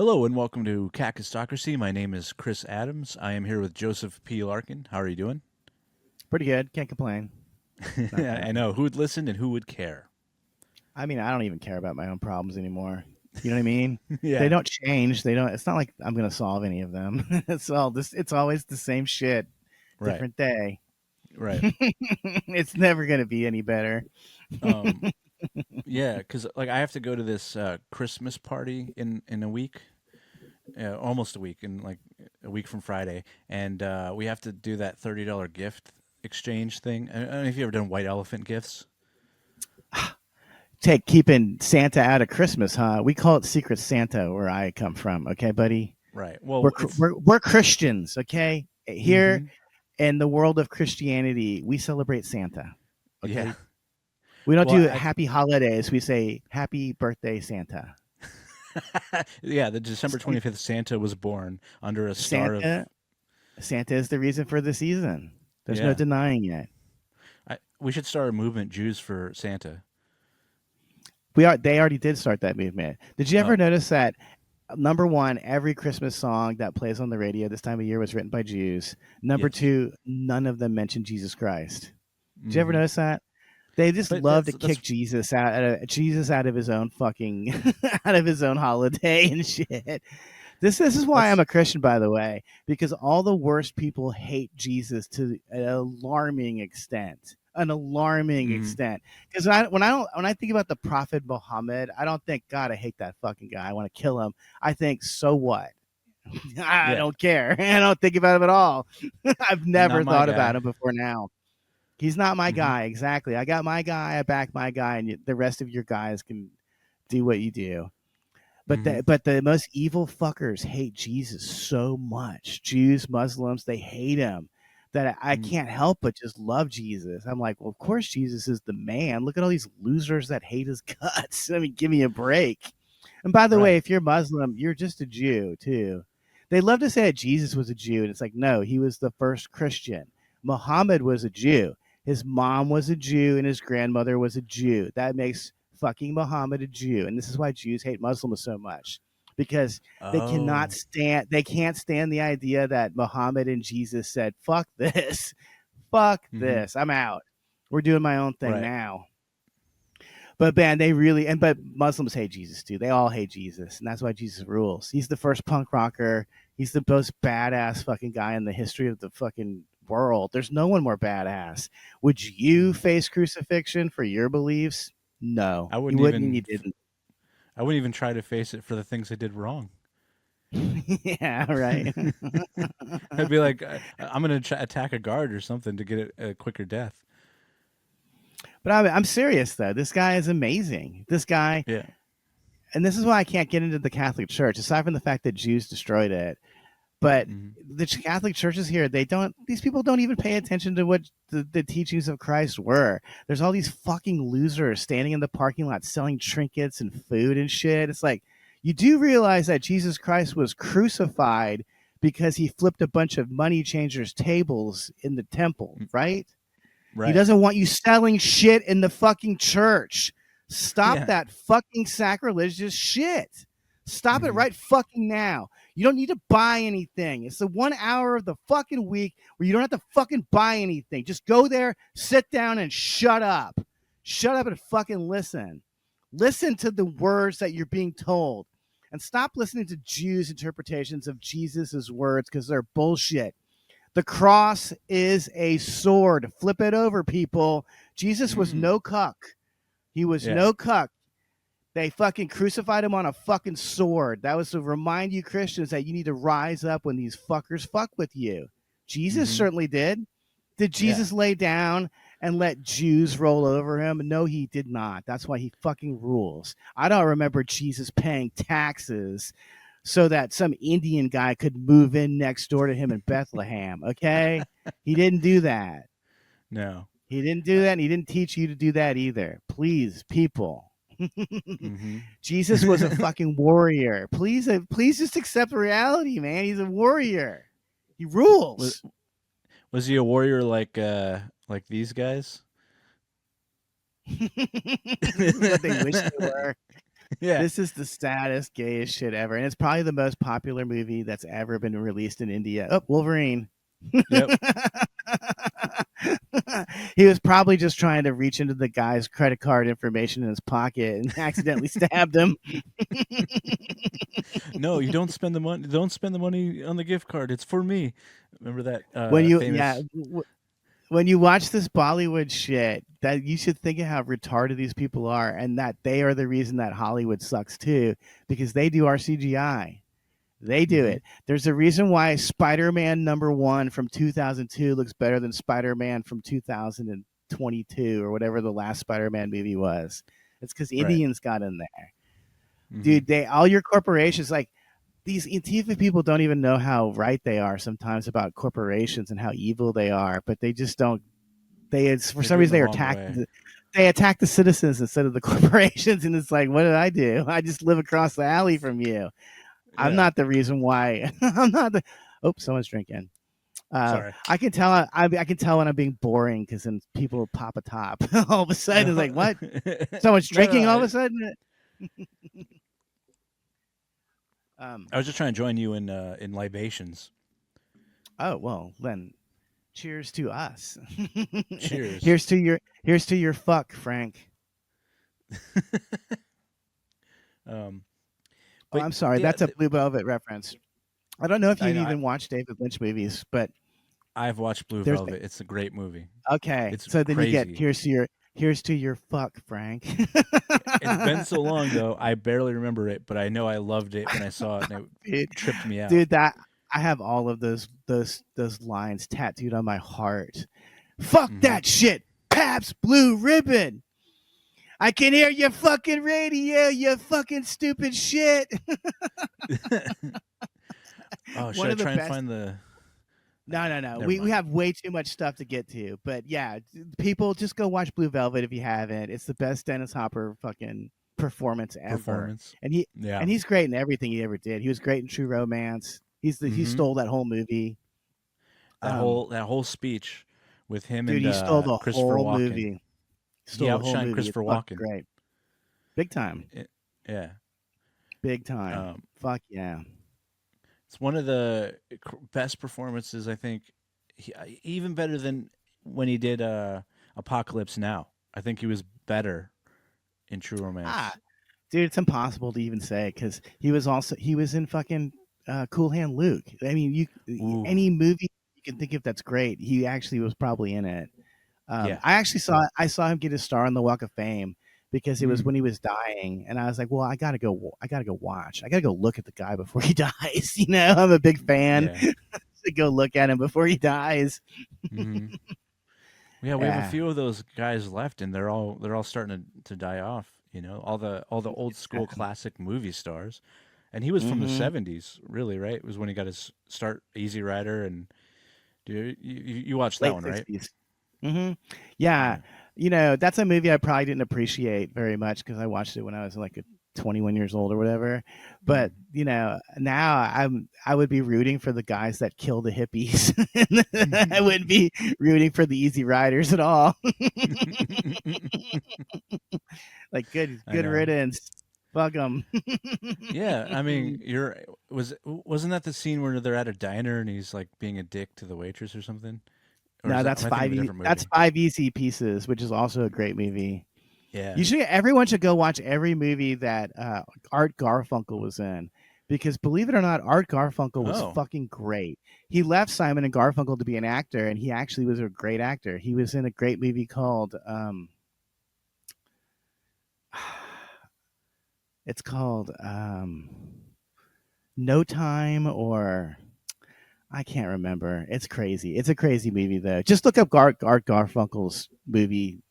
Hello and welcome to Kakistocracy. My name is Chris Adams. I am here with Joseph P. Larkin. How are you doing? Pretty good. Can't complain. Not I bad. know. Who would listen and who would care? I mean, I don't even care about my own problems anymore. You know what I mean? They Yeah, don't change. They don't. It's not like I'm gonna solve any of them. It's all this. It's always the same shit, right, different day. right. It's never gonna be any better. Um, yeah, because like I have to go to this Christmas party in a week, almost a week, in like a week from Friday, and we have to do that $30 gift exchange thing. I don't know if you ever done white elephant gifts. Take keeping Santa out of Christmas, huh? We call it Secret Santa where I come from. Okay, buddy. Right. We're Well, Chr- it's. we're, we're Christians. Okay, here Hmm. in the world of Christianity, we celebrate Santa. Yeah. Okay, we don't Well, do happy holidays. We say happy birthday, Santa. yeah, the December 25th Santa was born under a star of. Santa Santa is the reason for the season. There's no Yeah. denying it. We should start a movement, Jews for Santa. They already did start that movement. Did you ever Oh, notice that number one, every Christmas song that plays on the radio this time of year was written by Jews. Number yes. two, none of them mention Jesus Christ. Did you ever Hmm. notice that? They just But love to that's kick Jesus out of his own fucking out of his own holiday and shit. This is why I'm that's a Christian, by the way, because all the worst people hate Jesus to an alarming extent. An alarming mm, extent. Because when I think about the Prophet Muhammad, I don't think God, I hate that fucking guy. I want to kill him. I think, so what? I yeah, don't care. I don't think about him at all. I've not never my thought about guy. him before now. He's not my Hmm. guy. Exactly. I got my guy. I back my guy, and the rest of your guys can do what you do. Hmm. But the most evil fuckers hate Jesus so much. Jews, Muslims, they hate him that I Mm, can't help but just love Jesus. I'm like, well, of course Jesus is the man. Look at all these losers that hate his guts. I mean, give me a break. And by the way, right. if you're Muslim, you're just a Jew too. They love to say that Jesus was a Jew, and it's like, no, he was the first Christian. Muhammad was a Jew. His mom was a Jew, and his grandmother was a Jew. That makes fucking Muhammad a Jew, and this is why Jews hate Muslims so much because Oh, they can't stand the idea that Muhammad and Jesus said, "Fuck this, fuck hmm, this, I'm out. We're doing my own thing right. now." But man, but Muslims hate Jesus too. They all hate Jesus, and that's why Jesus rules. He's the first punk rocker. He's the most badass fucking guy in the history of the fucking world. There's no one more badass. Would you Mm. face crucifixion for your beliefs? No, I you wouldn't wouldn't, and you even. didn't. I wouldn't even try to face it for the things I did wrong. Yeah, right. I'd be like, I'm gonna attack a guard or something to get a quicker death. But I'm serious though. This guy is amazing. This guy, Yeah. and this is why I can't get into the Catholic Church, aside from the fact that Jews destroyed it. But Hmm. the Catholic churches here, they don't. These people don't even pay attention to what the teachings of Christ were. There's all these fucking losers standing in the parking lot selling trinkets and food and shit. It's like, you do realize that Jesus Christ was crucified because he flipped a bunch of money changers' tables in the temple, right? He Right. doesn't want you selling shit in the fucking church. Stop Yeah. that fucking sacrilegious shit. Stop it Hmm. right fucking now. You don't need to buy anything. It's the 1 hour of the fucking week where you don't have to fucking buy anything. Just go there, sit down, and shut up. Shut up and fucking listen. Listen to the words that you're being told. And stop listening to Jews' interpretations of Jesus' words because they're bullshit. The cross is a sword. Flip it over, people. Jesus was Mm. no cuck. He was Yeah. no cuck. They fucking crucified him on a fucking sword. That was to remind you Christians that you need to rise up when these fuckers fuck with you. Jesus Hmm. certainly did. Did Yeah. Jesus lay down and let Jews roll over him? No, he did not. That's why he fucking rules. I don't remember Jesus paying taxes so that some Indian guy could move in next door to him in Bethlehem. Okay. He didn't do that. No. He didn't do that. And he didn't teach you to do that either. Please, people. Hmm. Jesus was a fucking warrior. Please just accept reality, man. He's a warrior. He was rules. was he a warrior like these guys? What they wish they were. Yeah. This is the saddest, gayest shit ever, and it's probably the most popular movie that's ever been released in India. Oh, Wolverine. Yep. He was probably just trying to reach into the guy's credit card information in his pocket and accidentally stabbed him. No, you don't spend the money. Don't spend the money on the gift card. It's for me. Remember that When you, yeah, famous? when you watch this Bollywood shit, that you should think of how retarded these people are, and that they are the reason that Hollywood sucks too, because they do our CGI. They do Hmm. it. There's a reason why Spider-Man #1 from 2002 looks better than Spider-Man from 2022 or whatever the last Spider-Man movie was. It's because Right. Indians got in there, Hmm. dude. They all your corporations like these Antifa people don't even know how right they are sometimes about corporations and how evil they are, but they just don't. It's for They some do it in reason the wrong way. they attack the citizens instead of the corporations, and it's like, what did I do? I just live across the alley from you. I'm Yeah. not the reason why. I'm not the. Oh, someone's drinking. Sorry. I can tell. I can tell when I'm being boring because then people pop a top. All of a sudden, No. it's like, what? Someone's No. No. drinking. All of a sudden. Um. I was just trying to join you in libations. Oh well, then. Cheers to us. Cheers. Here's to your fuck, Frank. Um. Oh, But I'm sorry. yeah, That's a Blue Velvet reference. I don't know if I you've know. even watched David Lynch movies, but I've watched Blue there's Velvet. It's a great movie. okay. It's So then you get crazy. here's to your fuck, Frank. It's been so long though. I barely remember it, but I know I loved it when I saw it, and dude, it tripped me out. dude, that I have all of those lines tattooed on my heart. Fuck Hmm. that shit, Pabst Blue Ribbon. I can hear your fucking radio, you fucking stupid shit. Oh, should One I of the try and best. find the? No, no, no. Never We mind. have way too much stuff to get to. But yeah, people just go watch Blue Velvet if you haven't. It's the best Dennis Hopper fucking performance ever. Performance. And Yeah. he's great in everything he ever did. He was great in True Romance. He Hmm. stole that whole movie. That whole speech with him Dude, and he stole the Christopher whole Walken. movie. He Stole the whole outshined movie. It's Christopher fucking Walken. great. Big time. Yeah. Big time. Um, Fuck yeah. it's one of the best performances I think. Even better than when he did Apocalypse Now. I think he was better in True Ah, Romance. dude, it's impossible to even say because he was in fucking Cool Hand Luke. I mean, Ooh. any movie you can think of that's great, he actually was probably in it. Yeah. I saw him get his star on the Walk of Fame because it was Mm. when he was dying, and I was like, well, I gotta go watch, I gotta go look at the guy before he dies. You know, I'm a big fan Yeah. to go look at him before he dies. Hmm. Yeah, we have a Yeah, few of those guys left, and they're all starting to die off. You know, all the old school classic movie stars, and he was from the mm-hmm. '70s, really, right? It was when he got his start, Easy Rider, and you watched that Late one, right? '60s. Mm-hmm. Yeah, Yeah. you know, that's a movie I probably didn't appreciate very much because I watched it when I was like 21 years old or whatever. Mm. But you know, now I would be rooting for the guys that kill the hippies. I wouldn't be rooting for the Easy Riders at all. Like I good know. riddance. Fuck them. Yeah, I mean, wasn't that the scene where they're at a diner and he's like being a dick to the waitress or something? Or No, am I thinking of a different that's movie? 5 Easy Pieces, which is also a great movie. Yeah. You should everyone should go watch every movie that Art Garfunkel was in because believe it or not, Art Garfunkel was Oh, fucking great. He left Simon and Garfunkel to be an actor, and he actually was a great actor. He was in a great movie called it's called No Time or I can't remember. It's crazy. It's a crazy movie though. Just look up Art Garfunkel's movie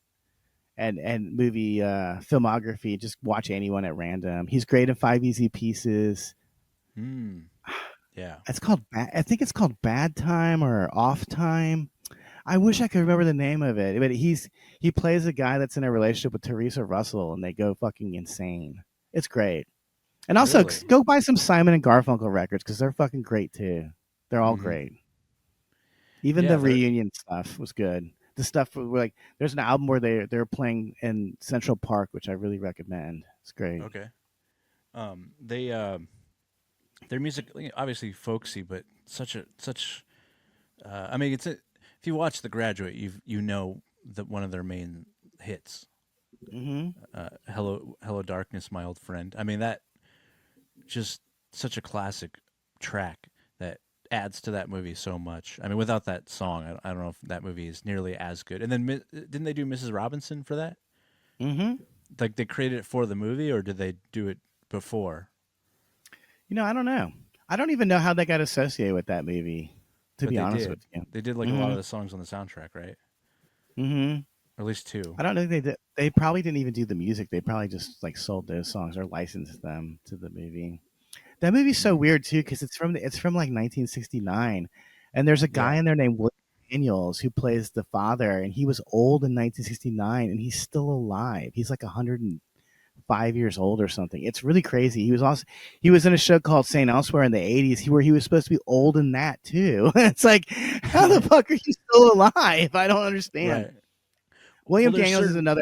and movie filmography. Just watch anyone at random. He's great in 5 Easy Pieces. hmm. Yeah. It's called I think it's called Bad Time or Off Time. I wish I could remember the name of it, but he plays a guy that's in a relationship with Teresa Russell, and they go fucking insane. It's great. And also Really? go buy some Simon and Garfunkel records because they're fucking great too. They're all Hmm. great. Even Yeah, the they're reunion stuff was good. The stuff where like there's an album where they're playing in Central Park, which I really recommend. It's great. okay. They their music, obviously folksy, but such. I mean, if you watch The Graduate, you know that one of their main hits, Mm-hmm. Hello Darkness, My Old Friend. I mean, that just such a classic track that adds to that movie so much. I mean, without that song, I don't know if that movie is nearly as good. And then didn't they do Mrs. Robinson for that? Mm-hmm. Like they created it for the movie, or did they do it before? I don't know. I don't even know how they got associated with that movie, to But be they honest with did. you. They did like a lot Mm-hmm. of the songs on the soundtrack, right? Mm-hmm. Or at least two. I don't know if they did. They probably didn't even do the music. They probably just like sold those songs or licensed them to the movie. That movie's so Mm. weird too because it's from like 1969, and there's a guy Yeah. in there named William Daniels who plays the father, and he was old in 1969, and he's still alive. He's like 105 years old or something. It's really crazy. He was in a show called Saint Elsewhere in the 80s, where he was supposed to be old in that too. It's like, how the fuck are you still alive? I don't understand. Right. Well, William there's Daniels is certain. another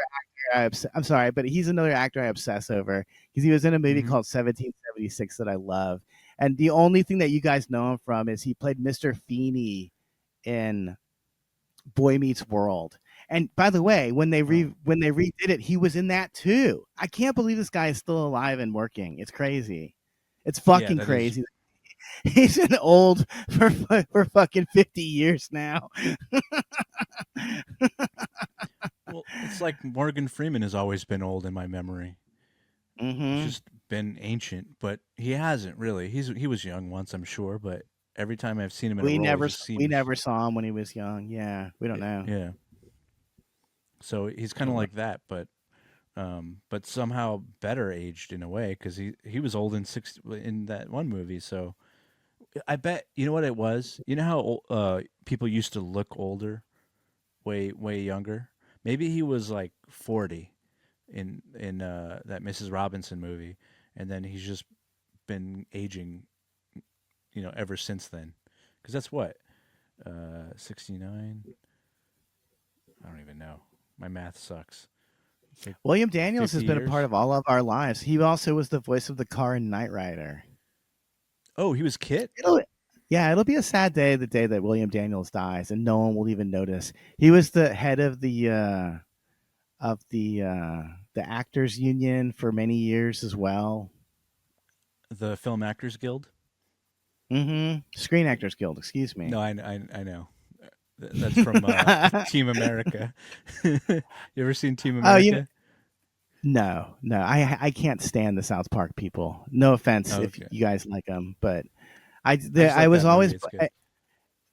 I'm sorry, but he's another actor I obsess over because he was in a movie Mhm. called 1776 that I love. And the only thing that you guys know him from is he played Mr. Feeney in Boy Meets World. And by the way, Oh. when they redid it, he was in that too. I can't believe this guy is still alive and working. It's crazy. It's Yeah, fucking that is. crazy. He's been old for fucking 50 years now. Well, it's like Morgan Freeman has always been old in my memory. He's Mm-hmm. just been ancient, but he hasn't really. He was young once, I'm sure, but every time I've seen him in a role, he just We seems. never saw him when he was young. Yeah, we don't know. Yeah. So he's kind of like that, but somehow better aged in a way because he was old in that one movie. So I bet you know what it was. You know how people used to look older, way younger. Maybe he was like 40 in that Mrs. Robinson movie, and then he's just been aging, ever since then. Because that's what 69. I don't even know. My math sucks. It's like William Daniels has 50 been a part years. of all of our lives. He also was the voice of the car in Knight Rider. Oh, he was Kit. It'll, yeah, it'll be a sad day the day that William Daniels dies, and no one will even notice. He was the head of the actors union for many years as well. The Film Actors Guild. Mm-hmm. Screen Actors Guild, excuse No, me. I know. That's from Team America. You ever seen Team Oh, America? no, I can't stand the South Park people. No offense Oh, if okay. you guys like them, but I just I like was that movie. always It's good.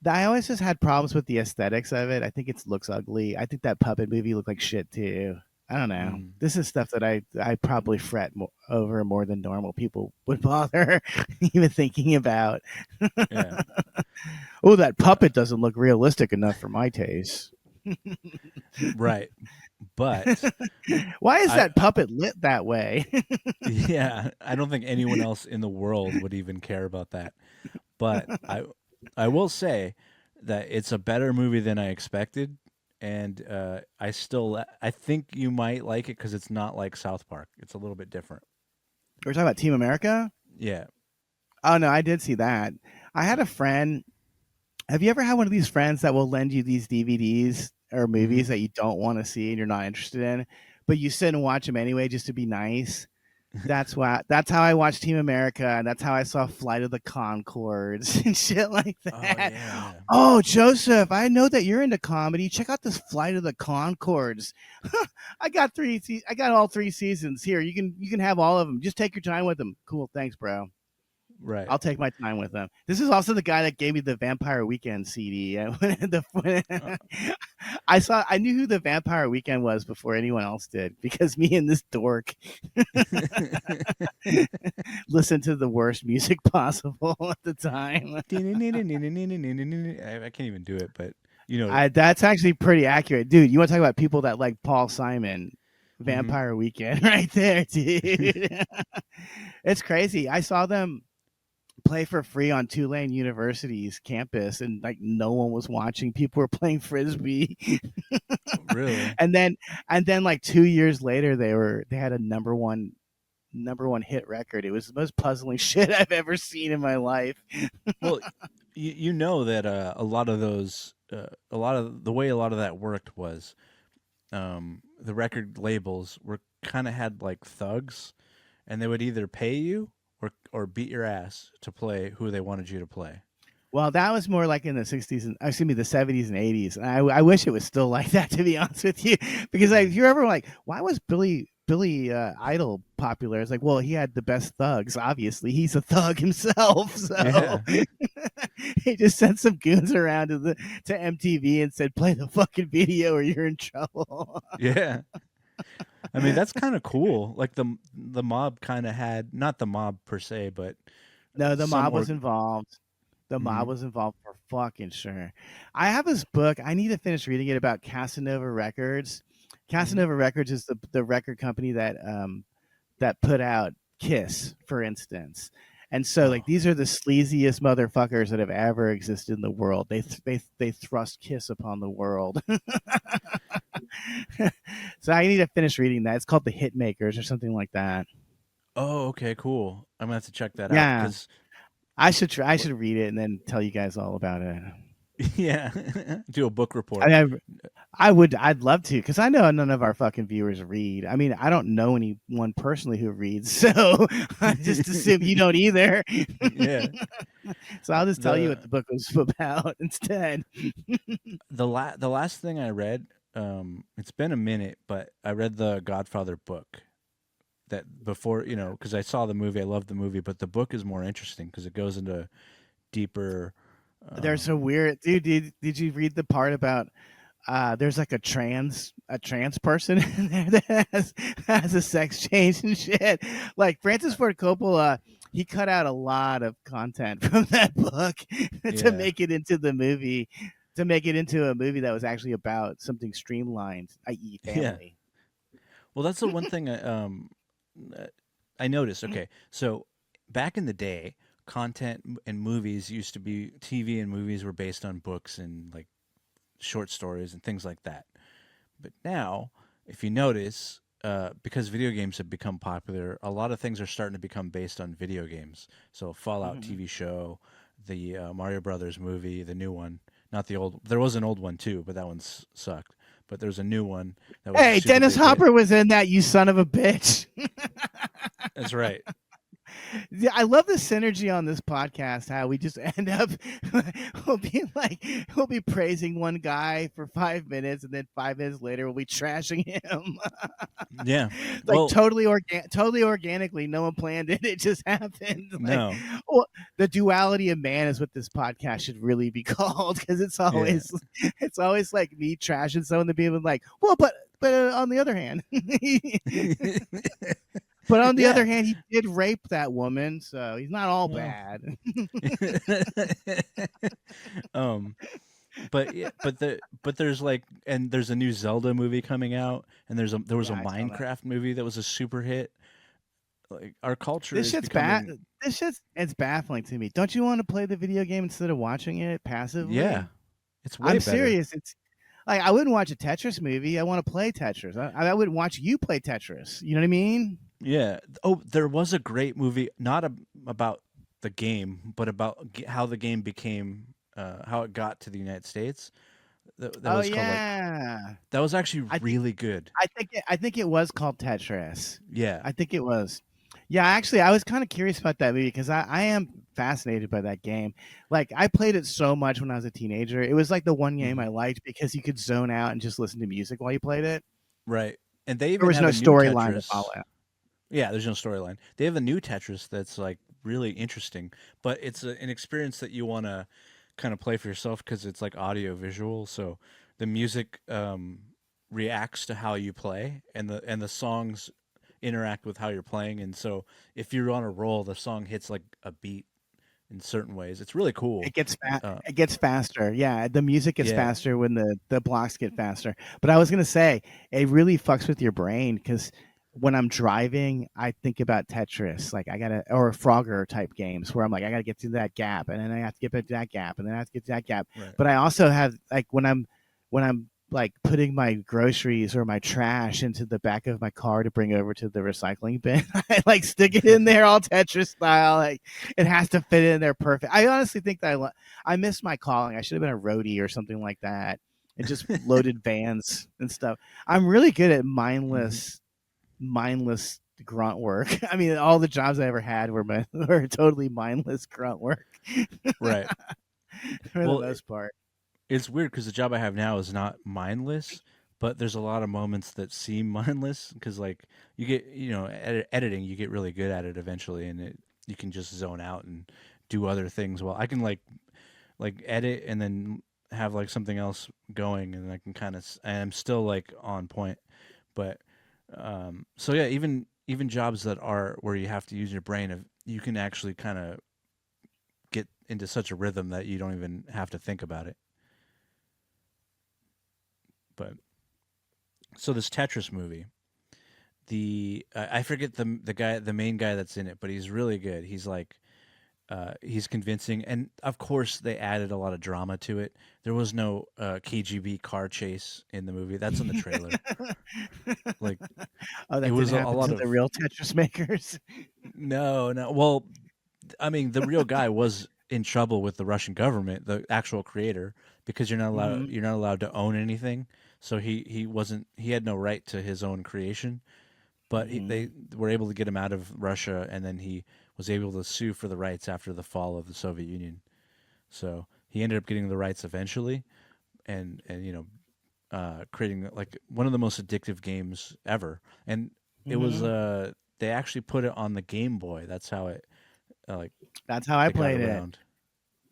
I always just had problems with the aesthetics of it. I think it looks ugly. I think that puppet movie looked like shit too. I don't know. Mm, This is stuff that I probably over more than normal people would bother even thinking about. yeah. Oh, that Uh, puppet doesn't look realistic enough for my taste. right. But Why is I that puppet lit that way? yeah, I don't think anyone else in the world would even care about that. But I will say that it's a better movie than I expected, and I think you might like it because it's not like South Park. It's a little bit different. We're talking about Team America. Yeah. Oh no, I did see that. I had a friend. Have you ever had one of these friends that will lend you these DVDs or Hmm. movies that you don't want to see and you're not interested in, but you sit and watch them anyway just to be nice? That's how I watched Team America, and that's how I saw Flight of the Concords and shit like Oh that. yeah. Oh, Joseph, I know that you're into comedy. Check out this Flight of the Concords. I got all three seasons here. You can have all of them. Just take your time with them. Cool, thanks, bro. Right. I'll take my time with them. This is also the guy that gave me the Vampire Weekend CD. Uh, I knew who the Vampire Weekend was before anyone else did because me and this dork listened to the worst music possible at the time. I can't even do it, but you know. That's actually pretty accurate, dude. You want to talk about people that like Paul Simon? Hmm. Vampire Weekend, right there, dude. It's crazy. I saw them play for free on Tulane University's campus, and like no one was watching. People were playing frisbee, Really? and then like 2 years later, they had a number one #1 hit record. It was the most puzzling shit I've ever seen in my life. Well, you know that a lot of those, a lot of the way a lot of that worked was the record labels were kind of had like thugs, and they would either pay you or beat your ass to play who they wanted you to play. Well, that was more like in the 60s and excuse me, the 70s and 80s. And I wish it was still like that, to be honest with you, because if you're ever like, why was Billy Idol popular? It's like, well, he had the best thugs. Obviously, he's a thug himself, so Yeah, he just sent some goons around to MTV and said, "Play the fucking video, or you're in trouble." yeah. I mean, that's kind of cool. Like the mob kind of had, not the mob per se, but No, the some mob was org. involved. The mob Mhm. was involved for fucking sure. I have this book. I need to finish reading it about Casanova Records. Mhm. Casanova Records is the record company that put out Kiss, for instance. And so, like, Oh, these are the sleaziest motherfuckers that have ever existed in the world. They thrust Kiss upon the world. So I need to finish reading that. It's called The Hitmakers or something like that. oh, okay, cool. I'm gonna have to check that out Yeah, because, I should try. I should read it and then tell you guys all about it. yeah, do a book I report. mean, I would. I'd love to, because I know none of our fucking viewers read. I mean, I don't know anyone personally who reads, so I just assume you don't either. Yeah. So I'll just tell you what the the book was about instead. the last thing I read, it's been a minute, but I read the Godfather book. That before, because I saw the movie, I loved the movie, but the book is more interesting because it goes into deeper. There's a Um, weird dude. Did you read the part about there's like a trans person in there that has a sex change and shit. Like Francis Ford Coppola, he cut out a lot of content from that book to yeah, make it into the movie, to make it into a movie that was actually about something streamlined, i.e., yeah. family. Well, that's the one thing uh, I noticed. Okay, so back in the day, and movies used to be TV and movies were based on books and like short stories and things like that. But now, if you notice, because video games have become popular, a lot of things are starting to become based on video games. So Fallout Mhm. TV show, the Mario Brothers movie, the new one, not the old. There was an old one too, but that one sucked. But there's a new one that was a Hey, super Dennis big hit. Hopper was in that. You son of a bitch. That's right. Yeah, I love the synergy on this podcast. How we just end up, we'll be praising one guy for 5 minutes, and then 5 minutes later we'll be trashing him. Yeah. Like Well, totally organically. No one planned it. It just happened. Like, no. well, the duality of man is what this podcast should really be called, because Yeah. it's always like me trashing someone, to be like, well, but on the other hand. But on the Yeah. other hand, he did rape that woman, so he's not all Well. bad. um but yeah, but there's like, and there's a new Zelda movie coming out, and there was a Yeah, I saw that. Minecraft movie that was a super hit. Like our culture This is shit's bad. becoming, It's baffling to me. Don't you want to play the video game instead of watching it yeah, passively? it's way I'm better. serious. It's like, I wouldn't watch a Tetris movie. I want to play Tetris. I wouldn't watch you play Tetris. You know what I mean? Yeah. Oh, there was a great movie, not about the game, but about how the game became, how it got to the United States. That Oh was called like, yeah. that was actually I think really good. I think it was called Tetris. Yeah. I think it was. Yeah, actually, I was kind of curious about that movie, because I am fascinated by that game. Like, I played it so much when I was a teenager. It was like the one game Hmm. I liked because you could zone out and just listen to music while you played it. Right. And they There even was have no a new storyline to Tetris. follow. Yeah, there's no storyline. They have a new Tetris that's like really interesting, but it's an experience that you want to kind of play for yourself because it's like audio visual. So the music reacts to how you play, and the songs interact with how you're playing. And so if you're on a roll, the song hits like a beat in certain ways. It's really It cool. gets fa- Uh, it gets faster. Yeah, the music gets yeah, faster when the blocks get faster. But I was gonna say, it really fucks with your brain, because when I'm driving, I think about Tetris, like I gotta, or Frogger type games, where I'm like, I gotta get through that gap, and then I have to get back to that gap, and then I have to get to that gap. right. But I also have, like, when I'm like putting my groceries or my trash into the back of my car to bring over to the recycling bin. I like stick it in there all Tetris style. Like it has to fit in there perfect. I honestly think that I missed my calling. I should have been a roadie or something like that and just loaded vans and stuff. I'm really good at Hmm. mindless grunt work. I mean, all the jobs I ever had were totally mindless grunt work Right. for the Well, most part. it's weird because the job I have now is not mindless, but there's a lot of moments that seem mindless because, like, you get, editing, you get really good at it eventually, and you can just zone out and do other things. Well, I can like edit and then have like something else going, and I can kind of, and I'm still like on point. But so yeah, even jobs that are where you have to use your brain, you can actually kind of get into such a rhythm that you don't even have to think about it. But so this Tetris movie, I forget the main guy that's in it, but he's really good. He's like he's convincing, and of course they added a lot of drama to it. There was no KGB car chase in the movie. That's in the trailer. Like Oh, it that didn't was a happen lot to the of real Tetris makers. no, no. Well, I mean, the real guy was in trouble with the Russian government, the actual creator, because Hmm. you're not allowed to own anything. So he had no right to his own creation. But Hmm. they were able to get him out of Russia, and then he was able to sue for the rights after the fall of the Soviet Union. So he ended up getting the rights eventually, and creating like one of the most addictive games ever. And it was Hmm. they actually put it on the Game Boy. That's how it like That's how I it got played it. around.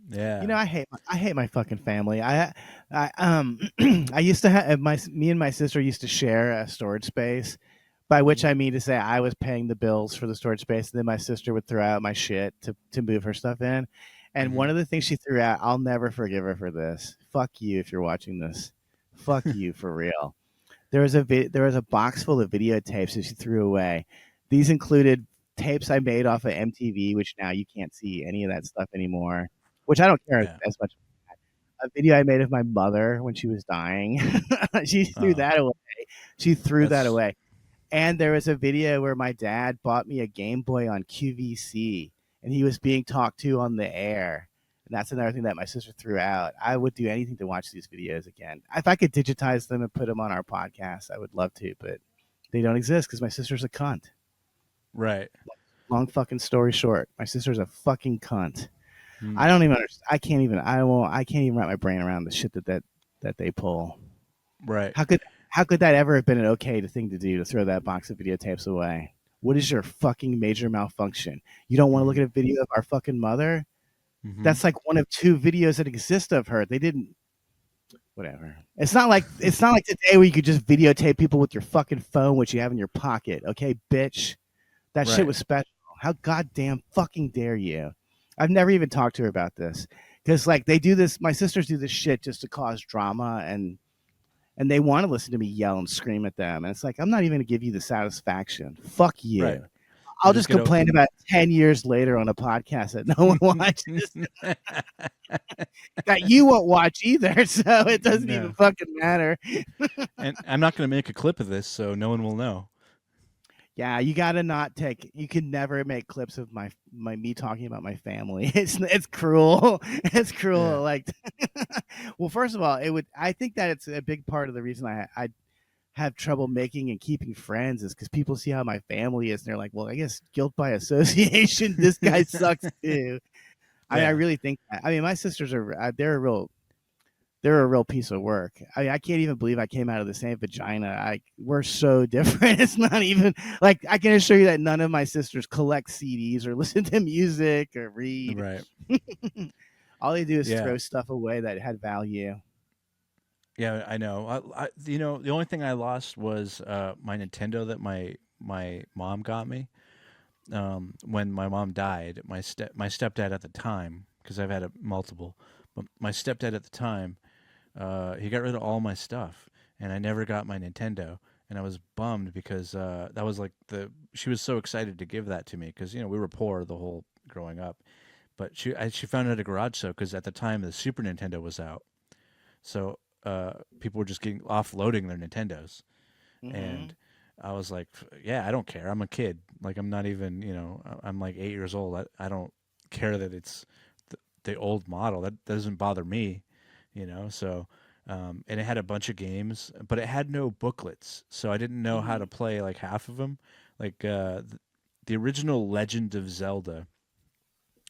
Yeah. I hate my fucking family. I I used to have me and my sister used to share a storage space, by which Hmm. I mean to say I was paying the bills for the storage space, and then my sister would throw out my shit to move her stuff in. And Hmm. one of the things she threw out, I'll never forgive her for this. Fuck you if you're watching this. Fuck you for real. There was a box full of videotapes that she threw away. These included tapes I made off of MTV, which now you can't see any of that stuff anymore, which I don't care Yeah. as much. A video I made of my mother when she was dying. She threw Uh, that away. She threw that that's away. And there was a video where my dad bought me a Game Boy on QVC, and he was being talked to on the air. And that's another thing that my sister threw out. I would do anything to watch these videos again. If I could digitize them and put them on our podcast, I would love to, but they don't exist because my sister's a cunt. right. Long fucking story short, my sister's a fucking cunt. I Hmm. don't even understand. I can't even. I won't. I can't even wrap my brain around the shit that they pull. Right. How could that ever have been an okay thing to do to throw that box of videotapes away? What is your fucking major malfunction? You don't want to look Hmm. at a video of our fucking mother? Hmm. That's like one of two videos that exist of her. They didn't whatever. It's not like today where you could just videotape people with your fucking phone which you have in your pocket. Okay, bitch. That shit Right. was special. How goddamn fucking dare you? I've never even talked to her about this. Because like they do this, my sisters do this shit just to cause drama and they want to listen to me yell and scream at them. And it's like, I'm not even going to give you the satisfaction. Fuck Right. you. You I'll just just get complain about 10 years later on a podcast that no one watches, that you won't watch either. So it doesn't even no. fucking matter. And I'm not going to make a clip of this, so no one will know. Yeah, you got to not take, you can never make clips of me talking about my family. It's cruel. It's Yeah. cruel. Like, well, first of all, I think that it's a big part of the reason I have trouble making and keeping friends is because people see how my family is and they're like, well, I guess guilt by association, this guy sucks too. I mean, I Yeah. really think that. I mean, my sisters are they're a real piece of work. I can't even believe I came out of the same vagina. We're so different. It's not even like I can assure you that none of my sisters collect CDs or listen to music or read. Right. All they do is Yeah. throw stuff away that had value. Yeah, I know. The only thing I lost was my Nintendo that my mom got me. When my mom died, my stepdad at the time, because I've had multiple, but my stepdad at the time, he got rid of all my stuff, and I never got my Nintendo, and I was bummed because that was like she was so excited to give that to me because we were poor the whole growing up, but she found it at a garage sale because at the time the Super Nintendo was out, so people were just getting offloading their Nintendos, Mm-hmm. and I was like, yeah, I don't care. I'm a kid. Like I'm not even, I'm like 8 years old. I don't care that it's the old model. That doesn't bother me, So, and it had a bunch of games, but it had no booklets, so I didn't know how Mm-hmm. to play like half of them. Like the original Legend of Zelda,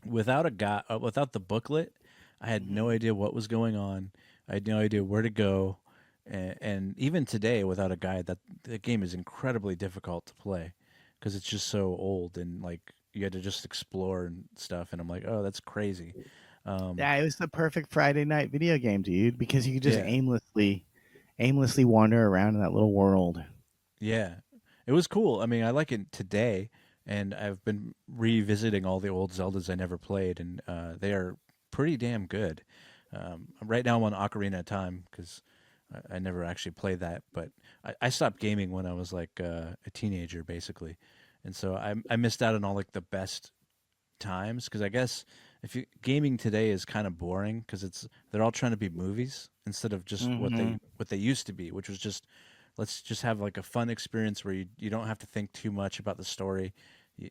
without the booklet, I had no Mm-hmm. idea what was going on. I had no idea where to go, and even today, without a guide, that the game is incredibly difficult to play because it's just so old and like you had to just explore and stuff. And I'm like, oh, that's crazy. Um, Yeah, it was the perfect Friday night video game, dude, because you could just yeah, aimlessly wander around in that little world. yeah, it was cool. I mean, I like it today, and I've been revisiting all the old Zeldas I never played, and they are pretty damn good. Right now, I'm on Ocarina of Time because I never actually played that, but I stopped gaming when I was like a teenager, basically, and so I missed out on all like the best times because I guess if you gaming today is kind of boring because they're all trying to be movies instead of just Mm-hmm. what they used to be, which was just let's just have like a fun experience where you don't have to think too much about the story.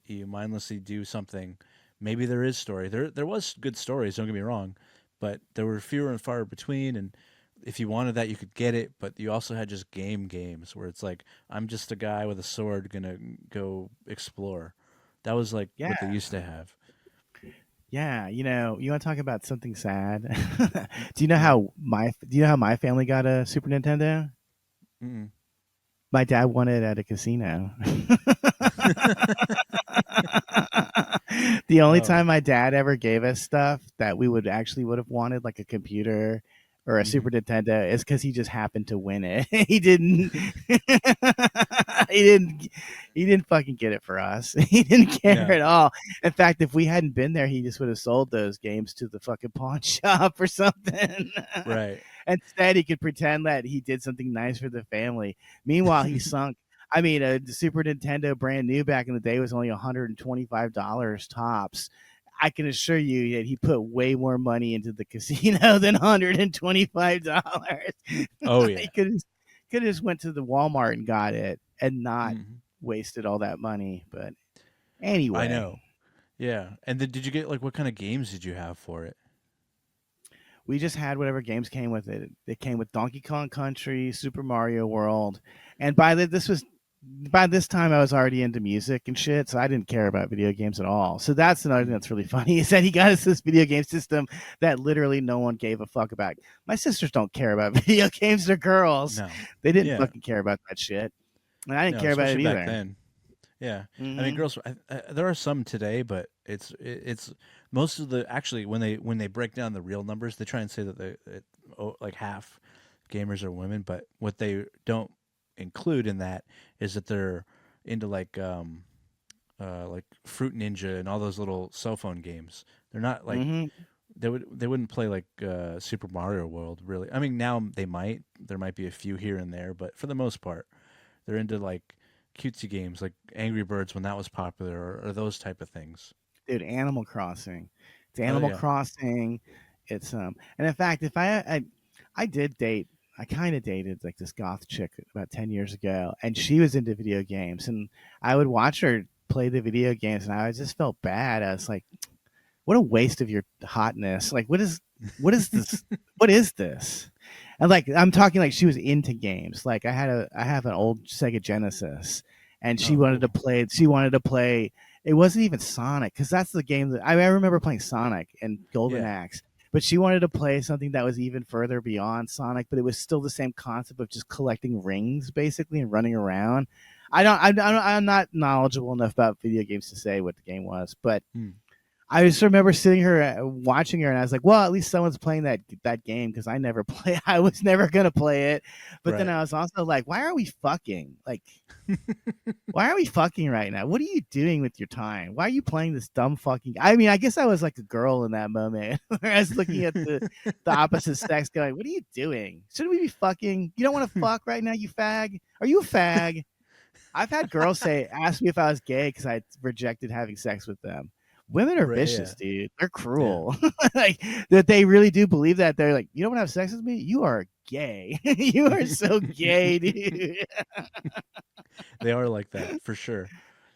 You mindlessly do something. Maybe there is story. There was good stories. Don't get me wrong, but there were fewer and far between. And if you wanted that, you could get it. But you also had just games where it's like I'm just a guy with a sword gonna go explore. That was like Yeah, what they used to have. yeah. You want to talk about something sad? Mm, yeah. Do you know how my family got a Super Nintendo? Mm-mm. My dad won it at a casino. The only Oh. time my dad ever gave us stuff that we would have wanted, like a computer or a Hmm. Super Nintendo, is because he just happened to win it. He didn't. he didn't. He didn't fucking get it for us. He didn't care Yeah. at all. In fact, if we hadn't been there, he just would have sold those games to the fucking pawn shop or something. Right. Instead, he could pretend that he did something nice for the family. Meanwhile, he sunk. I mean, the Super Nintendo brand new back in the day was only $125 tops. I can assure you that he put way more money into the casino than $125. Oh He yeah. could have just went to the Walmart and got it and not Hmm. wasted all that money. But I anyway, know. Yeah. And then did you get like what kind of games did you have for it? we just had whatever games came with it. It came with Donkey Kong Country, Super Mario World, and by this time I was already into music and shit, so I didn't care about video games at all. So that's another thing Mm. that's really funny is that he got us this video game system that literally no one gave a fuck about. My sisters don't care about video games; they're girls. No. They didn't Yeah. fucking care about that shit, and I didn't No, care about it especially back either. then. Yeah. I mean, Mm-hmm. girls. There are some today, but it's most of the actually when they break down the real numbers, they try and say that like half gamers are women, but what they don't include in that is that they're into like Fruit Ninja and all those little cell phone games. They're not like Mm-hmm. they wouldn't play like Super Mario World really. I mean now they might there might be a few here and there, but for the most part they're into like cutesy games like Angry Birds when that was popular or those type of things. Dude, Animal Crossing. It's Oh Animal yeah. Crossing. And in fact, if I did date, I kind of dated like this goth chick about 10 years ago, and she was into video games, and I would watch her play the video games, and I just felt bad. I was like, what a waste of your hotness. Like, what is this? What is this? And like, I'm talking like she was into games. Like, I have an old Sega Genesis, and Oh cool. she wanted to play. It wasn't even Sonic because that's the game that I remember playing Sonic and Golden Yeah. Axe. But she wanted to play something that was even further beyond Sonic, but it was still the same concept of just collecting rings basically and running around. I'm not knowledgeable enough about video games to say what the game was, but Hmm. I just remember sitting her watching her, and I was like, "Well, at least someone's playing that game because I never play. I was never gonna play it." But then Right. I was also like, "Why are we fucking? Like, why are we fucking right now? What are you doing with your time? Why are you playing this dumb fucking?" I mean, I guess I was like a girl in that moment, where I was looking at the opposite sex, going, "What are you doing? Shouldn't we be fucking? You don't want to fuck right now, you fag? Are you a fag?" I've had girls ask me if I was gay because I rejected having sex with them. Women are Right. vicious, Yeah. dude. They're Yeah. cruel. Like that they really do believe that. They're like, you don't want to have sex with me? You are gay. You are so gay, dude. They are like that for sure.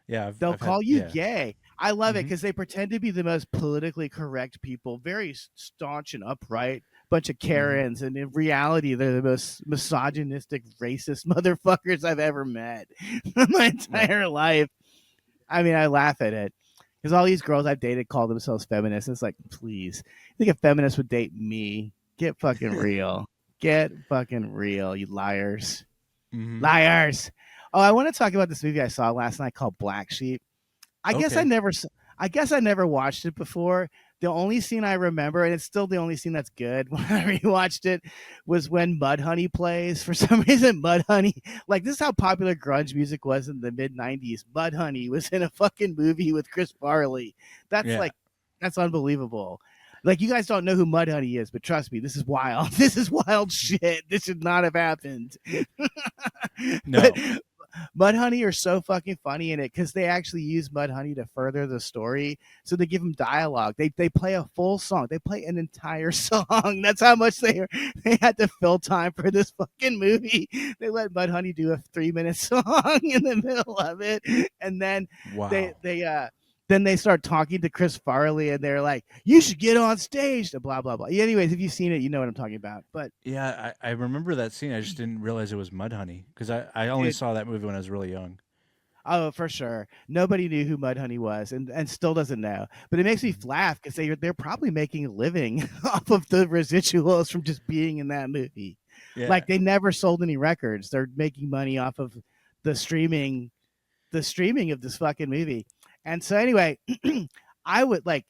Yeah. I've They'll I've had call you yeah. gay. I love it Hmm. because they pretend to be the most politically correct people, very staunch and upright, bunch of Hmm. Karens, and in reality, they're the most misogynistic, racist motherfuckers I've ever met in my Right. entire life. I mean, I laugh at it because all these girls I've dated call themselves feminists. It's like, please, you think a feminist would date me? Get fucking real. Get fucking real, you liars. Hmm. Liars. Oh, I want to talk about this movie I saw last night called Black Sheep. I guess I Okay. never I guess I never watched it before. The only scene I remember, and it's still the only scene that's good when I rewatched it, was when Mudhoney plays. For some reason, Mudhoney, like this is how popular grunge music was in the mid-90s. Mudhoney was in a fucking movie with Chris Farley. That's Yeah. like that's unbelievable. Like you guys don't know who Mudhoney is, but trust me, this is wild. This is wild shit. This should not have happened. But No. Mudhoney are so fucking funny in it because they actually use Mudhoney to further the story. So they give them dialogue. They play a full song. They play an entire song. That's how much they had to fill time for this fucking movie. They let Mudhoney do a 3 minute song in the middle of it, and then they Wow. they uh then they start talking to Chris Farley, and they're like, "You should get on stage." Blah blah blah. Anyways, if you've seen it, you know what I'm talking about. But Yeah, I remember that scene. I just didn't realize it was Mudhoney because I only dude, saw that movie when I was really young. oh, for sure. Nobody knew who Mudhoney was, and still doesn't know. But it makes me Hmm. laugh because they're probably making a living off of the residuals from just being in that movie. Yeah. Like they never sold any records. They're making money off of the streaming, the streaming of this fucking movie. And so anyway, I would like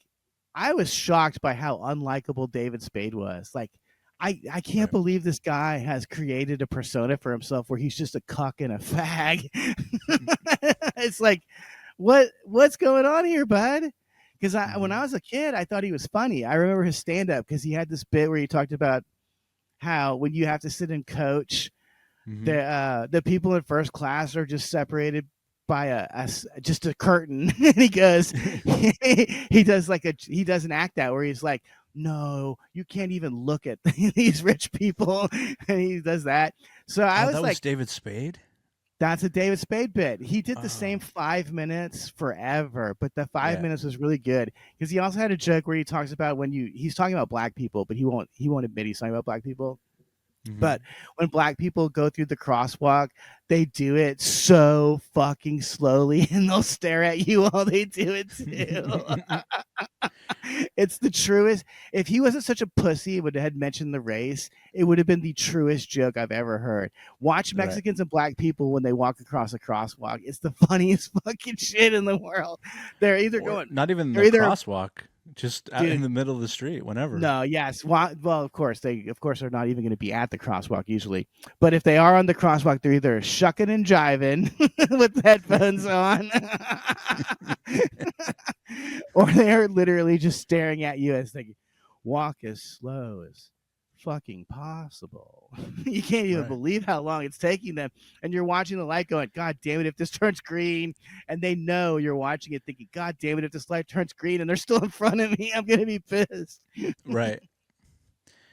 I was shocked by how unlikable David Spade was. Like I can't Right. believe this guy has created a persona for himself where he's just a cuck and a fag. It's like what's going on here, bud? Because when I Hmm. was a kid, I thought he was funny. I remember his stand up because he had this bit where he talked about how when you have to sit and coach, Hmm. the people in first class are just separated by just a curtain. And he goes, he does he does an act out where he's like, no, you can't even look at these rich people, and he does that. So I Oh, was that was like, David Spade. that's a David Spade bit. He did the same Oh, 5 minutes forever, but the five yeah. minutes was really good because he also had a joke where he talks about he's talking about black people, but he won't admit he's talking about black people. Hmm. But when black people go through the crosswalk, they do it so fucking slowly and they'll stare at you while they do it too. It's the truest. If he wasn't such a pussy, would have mentioned the race, it would have been the truest joke I've ever heard. Watch Right. Mexicans and black people when they walk across a crosswalk. It's the funniest fucking shit in the world. They're either Or going, not even they're the either, crosswalk, just out in dude, the middle of the street, whenever. no, yes. Well, of course they're not even going to be at the crosswalk usually. But if they are on the crosswalk, they're either shucking and jiving with headphones on, or they're literally just staring at you as they walk as slow as fucking possible. You can't even Right. believe how long it's taking them, and you're watching the light going, God damn it, if this turns green, and they know you're watching it thinking, God damn it, if this light turns green and they're still in front of me, I'm gonna be pissed. Right.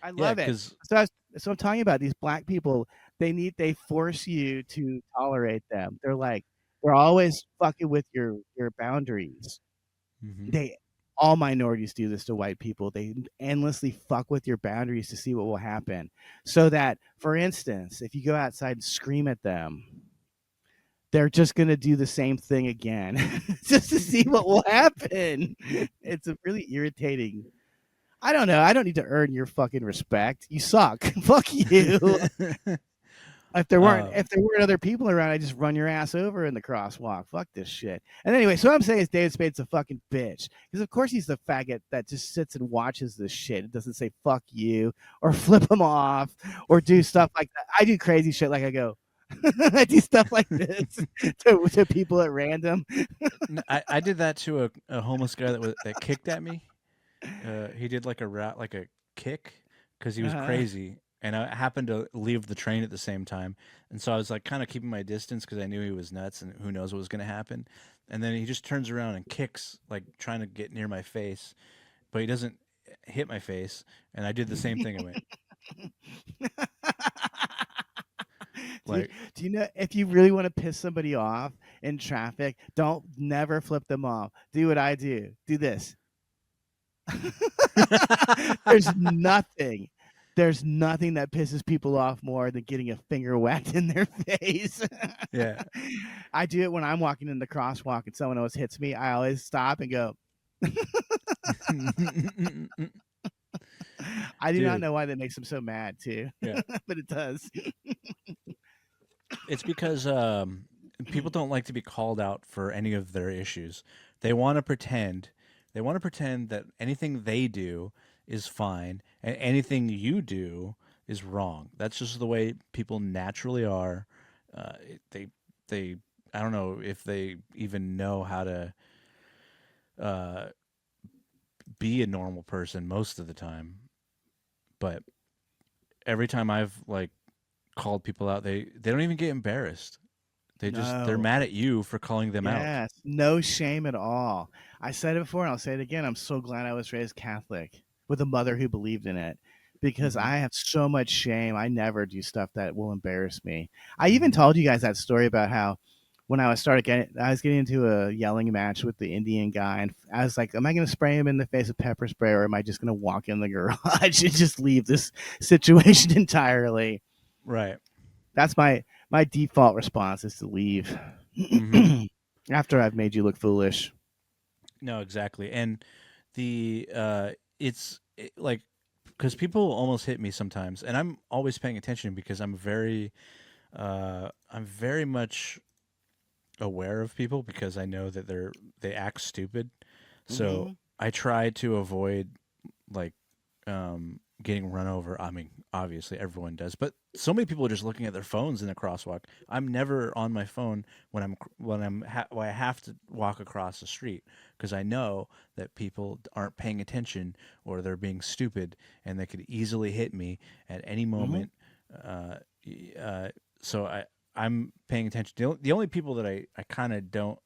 I Yeah, love it. because So I'm talking about these black people. They force you to tolerate them. They're like they're always fucking with your boundaries. hmm They all minorities do this to white people. They endlessly fuck with your boundaries to see what will happen. So that, for instance, if you go outside and scream at them, they're just gonna do the same thing again, just to see what will happen. It's a really irritating. I don't know. I don't need to earn your fucking respect. You suck. Fuck you. uh, If there weren't other people around, I just run your ass over in the crosswalk. Fuck this shit. And anyway, so what I'm saying is David Spade's a fucking bitch because of course he's the faggot that just sits and watches this shit. It doesn't say fuck you or flip him off or do stuff like that. I do crazy shit like I go. I do stuff like this to people at random. I did that to a homeless guy that kicked at me. He did like a kick because he was Uh, crazy, and I happened to leave the train at the same time, and so I was like kind of keeping my distance because I knew he was nuts, and who knows what was going to happen. And then he just turns around and kicks, like trying to get near my face, but he doesn't hit my face. And I did the same thing. I went do, you, like, do you know if you really want to piss somebody off in traffic, don't never flip them off. Do what I do. Do this. There's nothing. There's nothing that pisses people off more than getting a finger whacked in their face. yeah, I do it when I'm walking in the crosswalk and someone else hits me. I always stop and go. I do not dude, know why that makes them so mad too, yeah. but it does. It's because people don't like to be called out for any of their issues. They want to pretend. They want to pretend that anything they do is fine and anything you do is wrong. That's just the way people naturally are. Uh, they they I don't know if they even know how to uh, be a normal person most of the time. But every time I've like called people out, they don't even get embarrassed. They're No. mad at you for calling them out. Yes. No shame at all. I said it before and I'll say it again. I'm so glad I was raised Catholic with a mother who believed in it because Hmm. I have so much shame. I never do stuff that will embarrass me. I even Hmm. told you guys that story about how when I was getting into a yelling match with the Indian guy, and I was like, "Am I going to spray him in the face with pepper spray, or am I just going to walk in the garage and just leave this situation entirely?" Right. That's my default response is to leave Hmm. after I've made you look foolish. No, exactly. And the like because people almost hit me sometimes, and I'm always paying attention because I'm very much aware of people because I know that they act stupid. So Hmm. I try to avoid like getting run over. I mean, obviously everyone does, but so many people are just looking at their phones in the crosswalk. I'm never on my phone when I have to walk across the street because I know that people aren't paying attention or they're being stupid and they could easily hit me at any Hmm. moment. Uh, so I'm paying attention. The only people that I kind of don't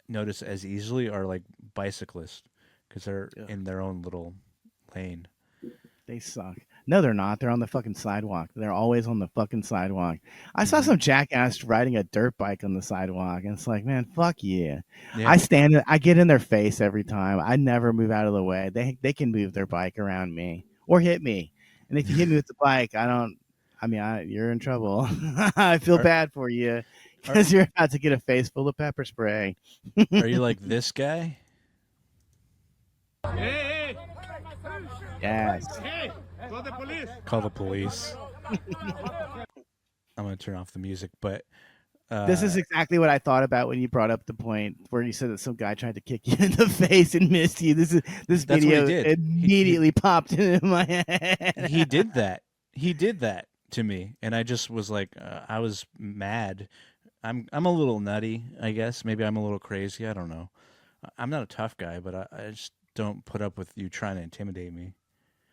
notice as easily are like bicyclists because they're in their own little lane. They suck. No, they're not. They're on the fucking sidewalk. They're always on the fucking sidewalk. I saw Hmm. some jackass riding a dirt bike on the sidewalk, and it's like, man, fuck you. Yeah. I get in their face every time. I never move out of the way. They can move their bike around me or hit me. And if you hit me with the bike, I don't. I mean, you're in trouble. I feel Are bad for you are because you're about to get a face full of pepper spray. are you like this guy? Hey, Yes. hey, call the police. Call the police. I'm gonna turn off the music, but This uh, is exactly what I thought about when you brought up the point where you said that some guy tried to kick you in the face and missed you. This that's what he video did. immediately popped into my He head. did that. He did that to me, and I just was like, I was mad. I'm a little nutty, I guess. Maybe I'm a little crazy. I don't know. I'm not a tough guy, but I just don't put up with you trying to intimidate me.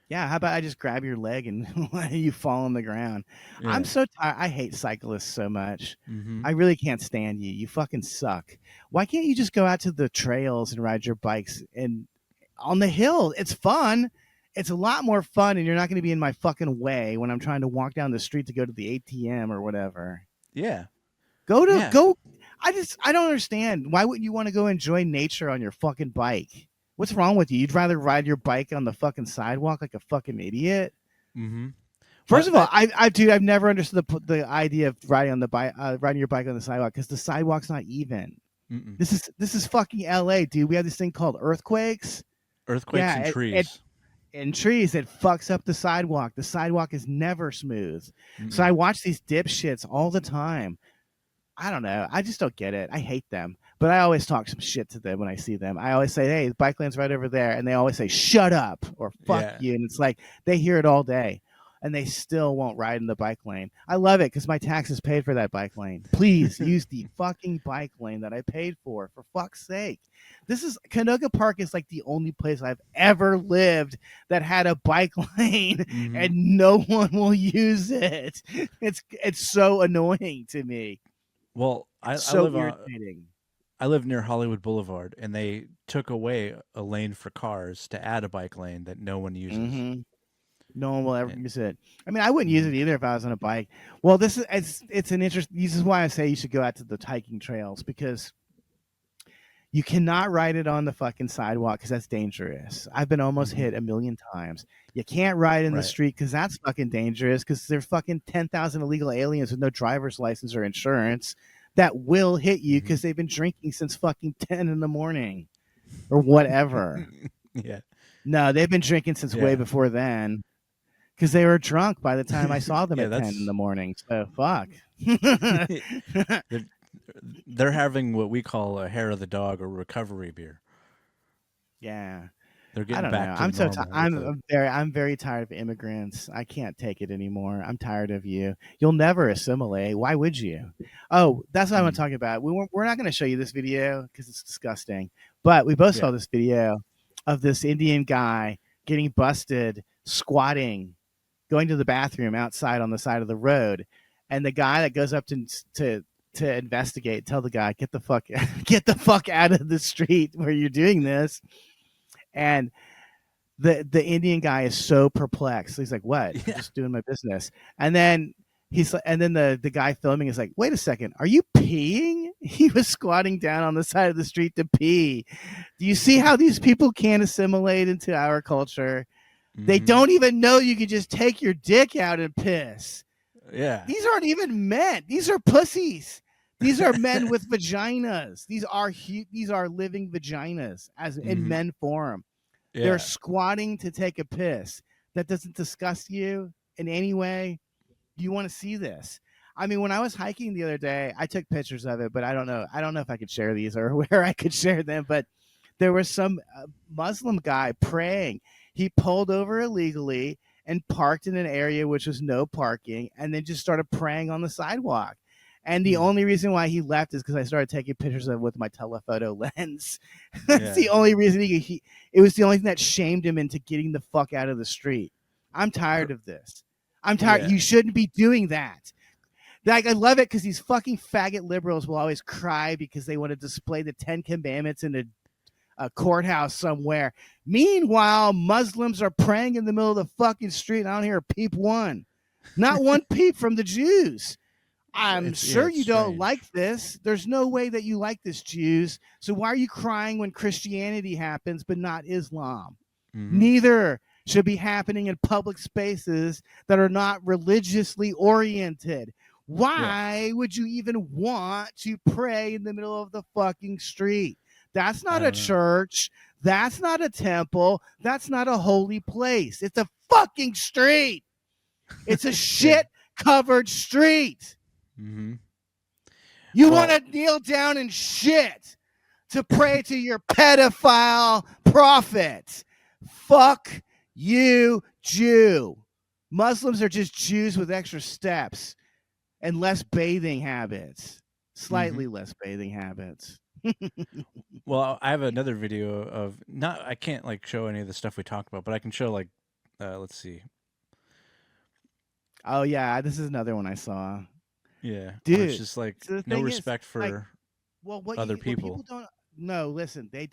Yeah, how about I just grab your leg and you fall on the ground? I'm Yeah. so tired. I hate cyclists so much. Mm-hmm. I really can't stand you. You fucking suck. Why can't you just go out to the trails and ride your bikes and on the hill? It's fun. It's a lot more fun, and you're not going to be in my fucking way when I'm trying to walk down the street to go to the ATM or whatever. Yeah. Go to Yeah. go. I don't understand. Why wouldn't you want to go enjoy nature on your fucking bike? What's wrong with you? You'd rather ride your bike on the fucking sidewalk like a fucking idiot. Mm-hmm. First Well, of all, I've never understood the idea of riding on the bike, riding your bike on the sidewalk because the sidewalk's not even. mm-mm. This is fucking LA, dude. We have this thing called earthquakes. Earthquakes Yeah, and it trees. in trees it fucks up the sidewalk. The sidewalk is never smooth. So Mm-mm. I watch these dipshits all the time. I don't know. I just don't get it. I hate them. But I always talk some shit to them when I see them. I always say, "Hey, the bike lane's right over there," and they always say, "Shut up" or "Fuck Yeah. you," and it's like they hear it all day. and they still won't ride in the bike lane. I love it because my taxes paid for that bike lane. Please use the fucking bike lane that I paid for fuck's sake. Canoga Park is like the only place I've ever lived that had a bike lane Mm-hmm. and no one will use it. It's so annoying to me. Well, I So live irritating. I live near Hollywood Boulevard, and they took away a lane for cars to add a bike lane that no one uses. Mm-hmm. No one will ever And, use it. I mean, I wouldn't use mhm. it either if I was on a bike. Well, it's an interest. This is why I say you should go out to the hiking trails, because you cannot ride it on the fucking sidewalk because that's dangerous. I've been almost Mhm. hit a million times. You can't ride in the Right. street because that's fucking dangerous, because there's fucking 10,000 illegal aliens with no driver's license or insurance that will hit you Mhm. because they've been drinking since fucking 10 in the morning or whatever. Yeah. No, they've been drinking since way Yeah. before then, because they were drunk by the time I saw them Yeah, at 10 in that's the morning. So fuck. they're, they're having what we call a hair of the dog or recovery beer. Yeah. They're I getting don't know. back to normal with the I'm very tired of immigrants. I can't take it anymore. I'm tired of you. You'll never assimilate. Why would you? Oh, that's what I want to Mm. talk about. We're not going to show you this video because it's disgusting. But we both Yeah. saw this video of this Indian guy getting busted squatting, going to the bathroom outside on the side of the road, and the guy that goes up to investigate, tell the guy, get the fuck get the fuck out of the street where you're doing this. And the Indian guy is so perplexed. He's like, "What? I'm Yeah. just doing my business." And then the guy filming is like, "Wait a second, are you peeing?" He was squatting down on the side of the street to pee. Do you see how these people can't assimilate into our culture? They Mm-hmm. don't even know you can just take your dick out and piss. Yeah. These aren't even men. These are pussies. These are men with vaginas. These are living vaginas as in Mm-hmm. men form. They're Yeah. squatting to take a piss. That doesn't disgust you in any way? You want to see this? I mean, when I was hiking the other day, I took pictures of it, but I don't know. I don't know if I could share these or where I could share them. But there was some Muslim guy praying. He pulled over illegally and parked in an area which was no parking, and then just started praying on the sidewalk. And the Mm. only reason why he left is because I started taking pictures of it with my telephoto lens. That's Yeah. the only reason it was the only thing that shamed him into getting the fuck out of the street. I'm tired of this. I'm tired. Yeah. You shouldn't be doing that. Like, I love it because these fucking faggot liberals will always cry because they want to display the 10 Commandments in a courthouse somewhere. Meanwhile, Muslims are praying in the middle of the fucking street. And I don't hear a peep one. Not one peep from the Jews. I'm sure It's you don't strange. like this. There's no way that you like this, Jews. So why are you crying when Christianity happens but not Islam? Mm-hmm. Neither should be happening in public spaces that are not religiously oriented. Why would you even want to pray in the middle of the fucking street? That's I not a don't know. church. That's not a temple. That's not a holy place. It's a fucking street. It's a shit covered street. Mm-hmm. You Well, want to kneel down and shit to pray to your pedophile prophet. Fuck you, Jew. Muslims are just Jews with extra steps and less bathing habits. Slightly less bathing habits. well, I have another video of not. I can't like show any of the stuff we talked about, but I can show like, let's see. Oh, yeah, this is another one I saw. Yeah, where it's Dude, just like so the no thing is, respect like, for well, other what people people. don't no, listen, they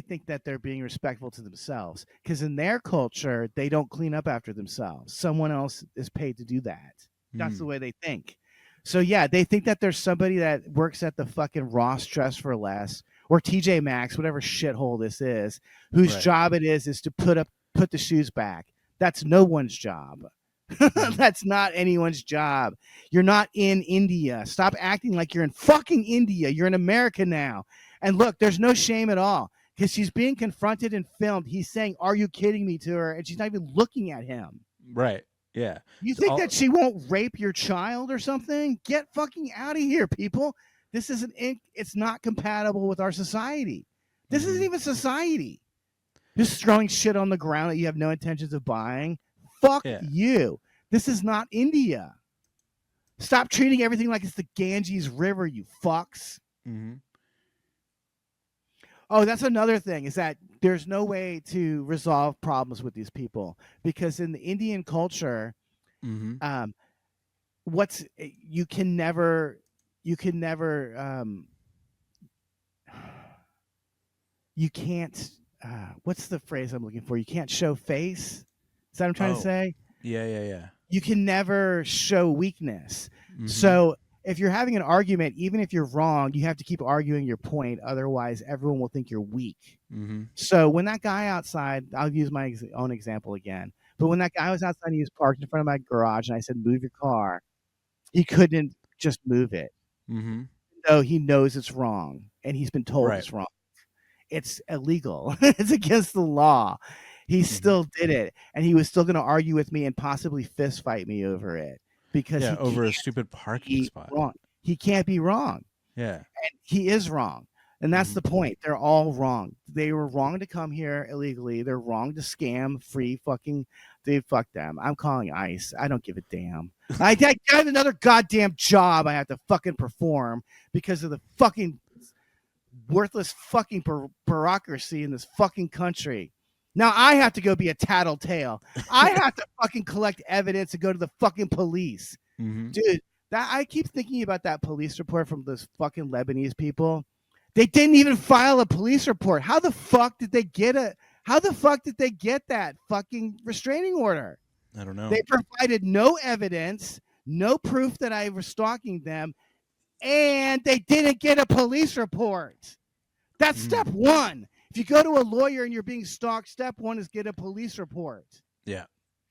think that they're being respectful to themselves because in their culture they don't clean up after themselves. Someone else is paid to do that. That's the Mm. way they think. So yeah, they think that there's somebody that works at the fucking Ross Dress for Less or TJ Maxx, whatever shithole this is, whose Right. job it is to put the shoes back. That's no one's job. Mhm. That's not anyone's job. You're not in India. Stop acting like you're in fucking India. You're in America now. And look, there's no shame at all because she's being confronted and filmed. He's saying, "Are you kidding me?" to her, and she's not even looking at him. Right. Yeah. You So think that she won't rape your child or something? Get fucking out of here, people. This isn't. It's not compatible with our society. This isn't Mhm. even society. Just throwing shit on the ground that you have no intentions of buying. Fuck Yeah. you. This is not India. Stop treating everything like it's the Ganges River, you fucks. Mm-hmm. Oh, that's another thing, is that there's no way to resolve problems with these people, because in the Indian culture, Mm-hmm. um, what's you can never you can't what's the phrase I'm looking for? You can't show face. Is that what I'm trying to Oh. say? Yeah. Yeah. Yeah. You can never show weakness. Mm-hmm. So if you're having an argument, even if you're wrong, you have to keep arguing your point. Otherwise, everyone will think you're weak. Mm-hmm. So when that guy outside, I'll use my own example again. But when that guy was outside, he was parked in front of my garage, and I said, "Move your car." He couldn't just move it. Mm-hmm. So he knows it's wrong, and he's been told Right. it's wrong. It's illegal. It's against the law. He still did it, and he was still going to argue with me and possibly fist fight me over it, because Yeah. he Over a can't stupid parking be spot. wrong. He can't be wrong. Yeah. He is wrong. And that's Mm-hmm. the point. They're all wrong. They were wrong to come here illegally. They're wrong to scam free fucking. Dude, fuck them. I'm calling ICE. I don't give a damn. I got another goddamn job I have to fucking perform because of the fucking worthless fucking bureaucracy in this fucking country. Now I have to go be a tattletale. I have to fucking collect evidence and go to the fucking police. Mm-hmm. Dude, that I keep thinking about that police report from those fucking Lebanese people. They didn't even file a police report. How the fuck did they get that fucking restraining order? I don't know. They provided no evidence, no proof that I was stalking them, and they didn't get a police report. That's step one. If you go to a lawyer and you're being stalked, step one is get a police report. Yeah.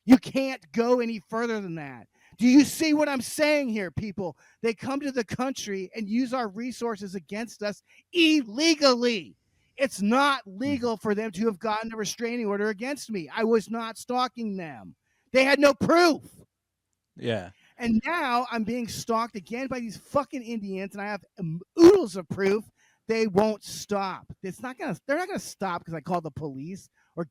You can't go any further than that. Do you see what I'm saying here, people? They come to the country and use our resources against us illegally. It's not legal for them to have gotten a restraining order against me. I was not stalking them. They had no proof. Yeah. And now I'm being stalked again by these fucking Indians, and I have oodles of proof. They won't stop. They're not gonna stop because I called the police or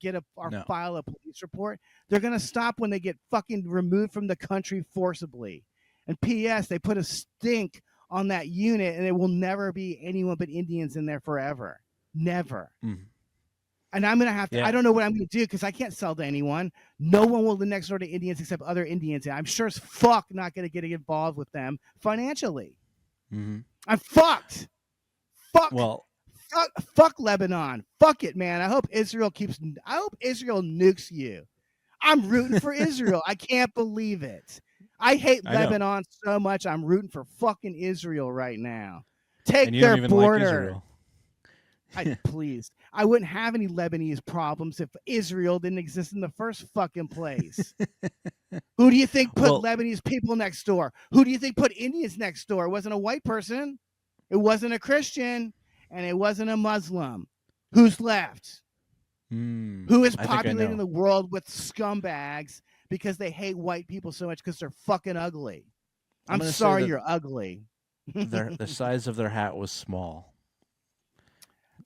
file a police report. They're gonna stop when they get fucking removed from the country forcibly. And P.S. They put a stink on that unit, and it will never be anyone but Indians in there forever. Never. Mm. And I'm gonna have to. Yeah. I don't know what I'm gonna do because I can't sell to anyone. No one will live next door to Indians except other Indians. I'm sure as fuck not gonna get involved with them financially. Mm-hmm. I'm fucked. Fuck. Well, fuck Lebanon. Fuck it, man. I hope Israel nukes you. I'm rooting for Israel. I can't believe it. I hate Lebanon so much. I'm rooting for fucking Israel right now. Take and you their don't even border. like Israel. Please. I wouldn't have any Lebanese problems if Israel didn't exist in the first fucking place. Who do you think put Lebanese people next door? Who do you think put Indians next door? It wasn't a white person. It wasn't a Christian, and it wasn't a Muslim. Who's left? Who is populating the world with scumbags because they hate white people so much because they're fucking ugly? I'm sorry you're ugly. The size of their hat was small.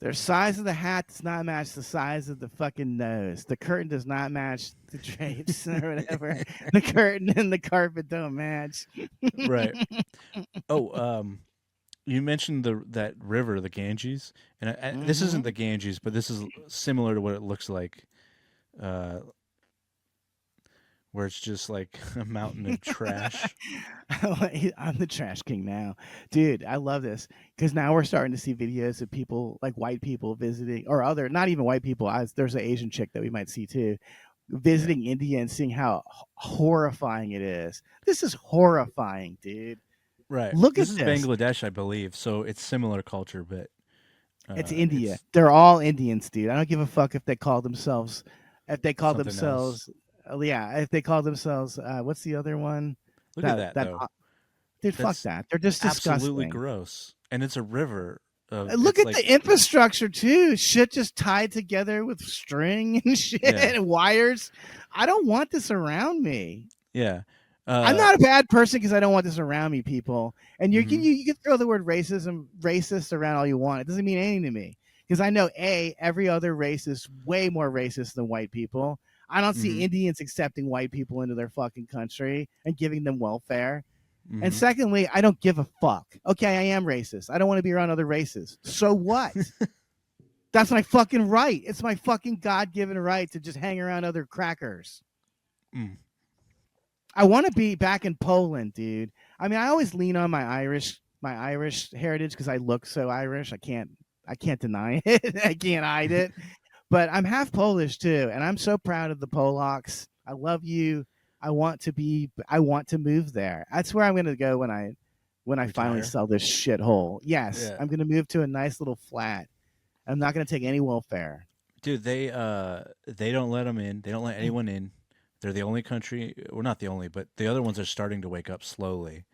Their size of the hat does not match the size of the fucking nose. The curtain does not match the drapes or whatever. The curtain and the carpet don't match. Right. Oh, you mentioned that river, the Ganges, and this isn't the Ganges, but this is similar to what it looks like, where it's just like a mountain of trash. I'm the trash king now, dude. I love this because now we're starting to see videos of people like white people visiting, or other, not even white people. There's an Asian chick that we might see too, visiting India and seeing how horrifying it is. This is horrifying, dude. Right. Look this at is this. Bangladesh, I believe, so it's similar culture, but it's India. They're all Indians, dude. I don't give a fuck if they call themselves. If they call themselves, if they call themselves, what's the other one? Look at that though. Dude, fuck that. They're just disgusting. Absolutely gross. And it's a river. Look at the infrastructure too. Shit just tied together with string and shit and wires. I don't want this around me. Yeah. I'm not a bad person because I don't want this around me, people. And you can throw the word racist around all you want. It doesn't mean anything to me because I know every other race is way more racist than white people. I don't see Mm-hmm. Indians accepting white people into their fucking country and giving them welfare. And Mm-hmm. secondly, I don't give a fuck. Okay, I am racist. I don't want to be around other races. So what? That's my fucking right. It's my fucking God-given right to just hang around other crackers. Mm. I want to be back in Poland, dude. I mean, I always lean on my Irish heritage because I look so Irish. I can't deny it. I can't hide it. But I'm half Polish too, and I'm so proud of the Polacks. I love you. I want to move there. That's where I'm going to go when I finally Retire. sell this shithole. Yes, Yeah. I'm going to move to a nice little flat. I'm not going to take any welfare. Dude, they don't let them in. They don't let anyone in. They're the only country, well, not the only, but the other ones are starting to wake up slowly.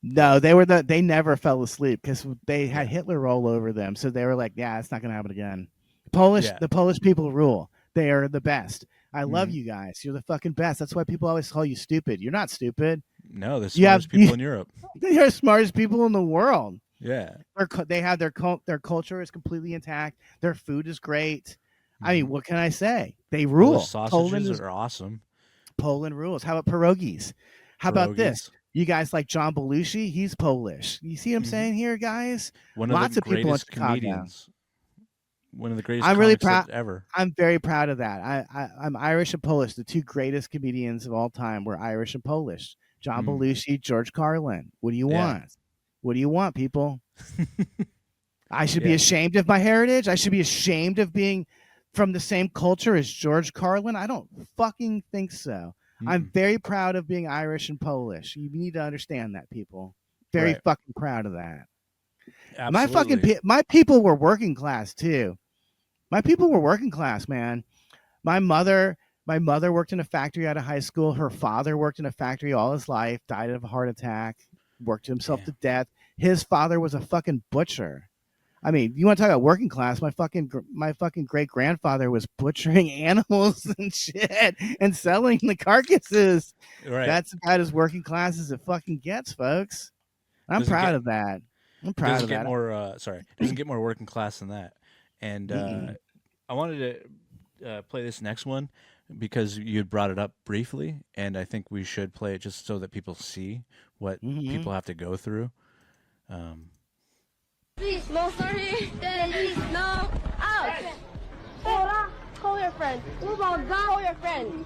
No, they never fell asleep because they had Yeah. Hitler roll over them. So they were like, yeah, it's not going to happen again. Yeah. The Polish people rule. They are the best. I love Hmm. you guys. You're the fucking best. That's why people always call you stupid. You're not stupid. No, the You have smartest people in Europe. you're the smartest people in the world. Yeah. They have their culture is completely intact. Their food is great. I Hmm. mean, what can I say? They Polish rule. sausages are awesome. Poland rules. How about pierogies? How about this? Pierogies. You guys like John Belushi? He's Polish. You see what I'm Hmm. saying here, guys? One of the Lots of people in greatest Chicago. comedians. One of the greatest I'm really comics proud. that ever. I'm very proud of that. I'm Irish and Polish. The two greatest comedians of all time were Irish and Polish. John Mm. Belushi, George Carlin. What do you Yeah. want? What do you want, people? I should be Yeah. ashamed of my heritage. I should be ashamed of being from the same culture as George Carlin. I don't fucking think so. I'm Mm-mm. very proud of being Irish and Polish. You need to understand that, people. Very Right. fucking proud of that. Absolutely. My people were working class too. My people were working class, man. My mother my mother worked in a factory out of high school. Her father worked in a factory all his life, died of a heart attack, worked himself to Damn. death. His father was a fucking butcher. I mean, you want to talk about working class? My fucking great grandfather was butchering animals and shit and selling the carcasses. Right. That's about as working class as it fucking gets, folks. I'm Doesn't proud get of that. I'm it proud doesn't of get that. more doesn't get more working class than that. And Mm-mm. I wanted to play this next one because you had brought it up briefly, and I think we should play it just so that people see what Mm-hmm. people have to go through. Um, Please, no, sorry. Please, no. Out. Hola. Call your friend. Call your friend.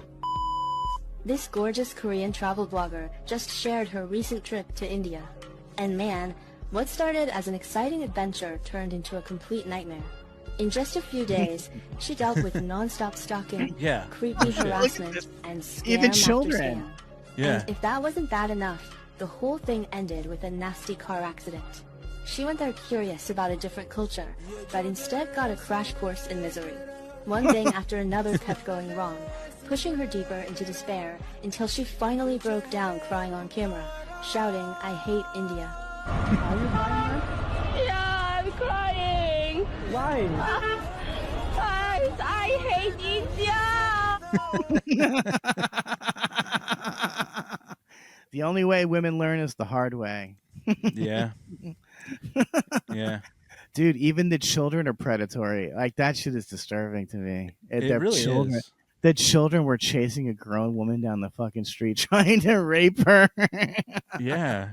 This gorgeous Korean travel blogger just shared her recent trip to India. And man, what started as an exciting adventure turned into a complete nightmare. In just a few days, she dealt with non-stop stalking, Yeah. creepy Shit. harassment, and scam Even after children. scam. yeah. And if that wasn't bad enough, the whole thing ended with a nasty car accident. She went there curious about a different culture, but instead got a crash course in misery. One thing after another kept going wrong, pushing her deeper into despair until she finally broke down crying on camera, shouting, "I hate India." Yeah, I'm crying. Why? Guys, I hate India. The only way women learn is the hard way. Yeah. Yeah. Dude, even the children are predatory. Like that shit is disturbing to me. It really is. The children were chasing a grown woman down the fucking street trying to rape her. Yeah.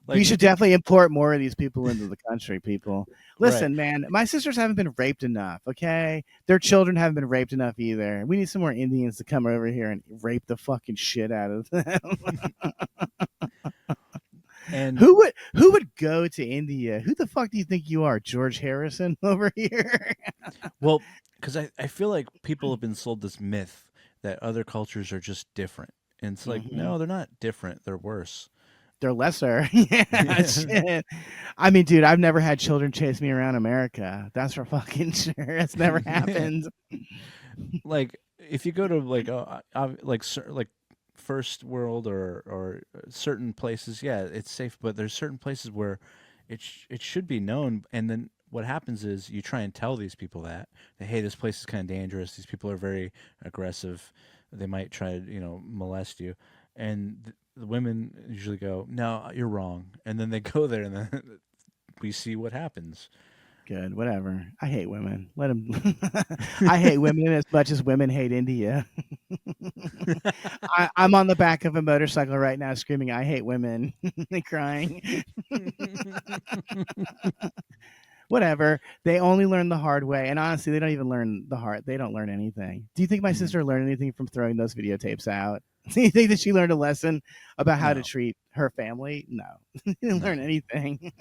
We Like should definitely import more of these people into the country, people. right. Listen, man, my sisters haven't been raped enough, okay? Their children haven't been raped enough either. We need some more Indians to come over here and rape the fucking shit out of them. And who would go to India? Who the fuck do you think you are, George Harrison over here? well, because I feel like people have been sold this myth that other cultures are just different. And it's like, Mhm. no, they're not different. They're worse. They're lesser. Yeah, shit. I mean, dude, I've never had children chase me around America. That's for fucking sure. It's never happened. Like if you go to like first world or certain places, yeah, it's safe. But there's certain places where it should be known. And then what happens is you try and tell these people that hey, this place is kind of dangerous. These people are very aggressive. They might try to molest you, and the women usually go, "No, you're wrong," and then they go there, and then we see what happens. Good, whatever. I hate women. Let them. I hate women as much as women hate India. I'm on the back of a motorcycle right now, screaming, "I hate women," and crying. Whatever. They only learn the hard way, and honestly, they don't even learn the hard. They don't learn anything. Do you think my Mhm. sister learned anything from throwing those videotapes out? Do you think that she learned a lesson about how to No. treat her family? No, she didn't learn No. anything.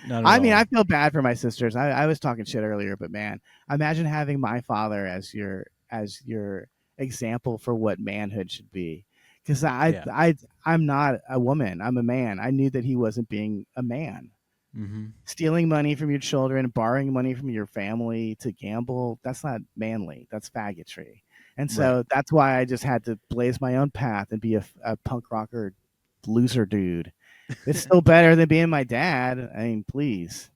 Not at I mean, I all. feel bad for my sisters. I was talking shit earlier, but man, imagine having my father as your example for what manhood should be. Because Yeah. I'm not a woman. I'm a man. I knew that he wasn't being a man. Mhm. Stealing money from your children, borrowing money from your family to gamble, that's not manly. That's faggotry. And Right. so that's why I just had to blaze my own path and be a punk rocker loser dude. It's still better than being my dad. I mean, please.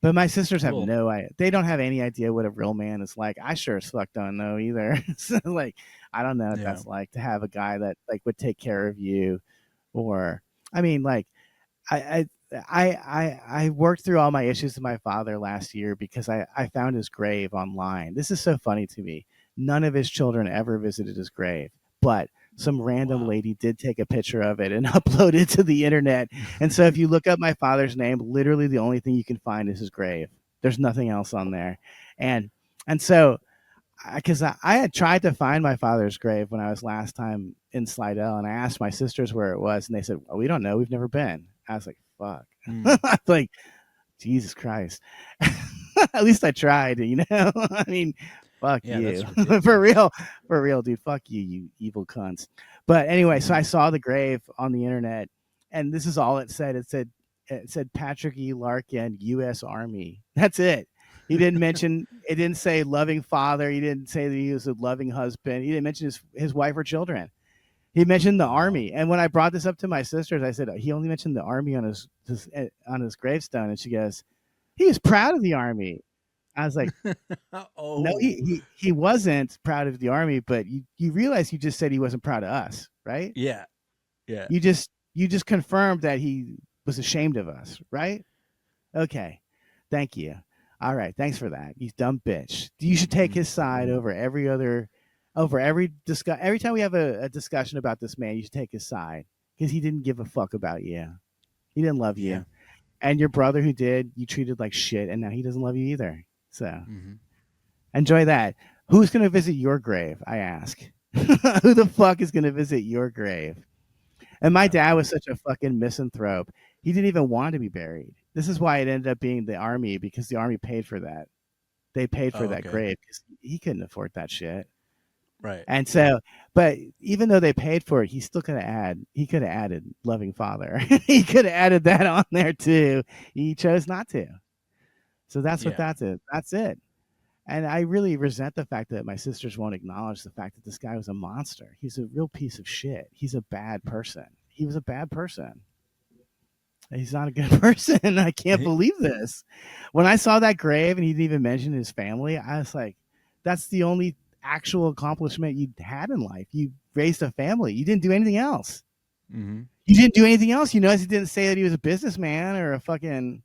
But my sisters have Well, no idea. They don't have any idea what a real man is like. I sure as fuck don't know either. So, like, I don't know what yeah. that's like to have a guy that like would take care of you, or I mean, like, I I worked through all my issues with my father last year because I found his grave online. This is so funny to me. None of his children ever visited his grave, but some random Wow. lady did take a picture of it and upload it to the internet. And so if you look up my father's name, literally the only thing you can find is his grave. There's nothing else on there. And so because I had tried to find my father's grave when I was last time in Slidell, and I asked my sisters where it was, and they said, well, "We don't know. We've never been." I was like, "Fuck!" Mm. I was like, Jesus Christ. At least I tried. I mean, fuck Yeah, that's you, ridiculous. for real, dude. Fuck you, you evil cunts. But anyway, so I Mhm. saw the grave on the internet, and this is all it said. It said Patrick E. Larkin, U.S. Army. That's it. He didn't mention. It didn't say loving father. He didn't say that he was a loving husband. He didn't mention his wife or children. He mentioned the Wow. army, and when I brought this up to my sisters, I said he only mentioned the army on his gravestone, and she goes, "He was proud of the army." I was like, "No, Oh. he wasn't proud of the army, but you realize you just said he wasn't proud of us, right? Yeah. Yeah. You just confirmed that he was ashamed of us, right? Okay, thank you. All right, thanks for that. You dumb bitch. You should take Mhm. his side over every other, over every discuss. Every time we have a discussion about this man, you should take his side because he didn't give a fuck about you. He didn't love Yeah. you, and your brother who did, you treated like shit, and now he doesn't love you either. So Mhm. enjoy that. Who's gonna visit your grave? I ask. Who the fuck is gonna visit your grave? And my I don't dad know. was such a fucking misanthrope. He didn't even want to be buried. This is why it ended up being the army, because the army paid for that. They paid for Oh, that okay. grave because he couldn't afford that shit. Right. And so, but even though they paid for it, he still could have he could have added loving father. He could have added that on there too. He chose not to. So Yeah. that's it. That's it. And I really resent the fact that my sisters won't acknowledge the fact that this guy was a monster. He's a real piece of shit. He's a bad person. He was a bad person. He's not a good person. I can't believe this. When I saw that grave and he didn't even mention his family, I was like, that's the only actual accomplishment you had in life. You raised a family. You didn't do anything else. Mhm. You didn't do anything else. You notice he didn't say that he was a businessman or a fucking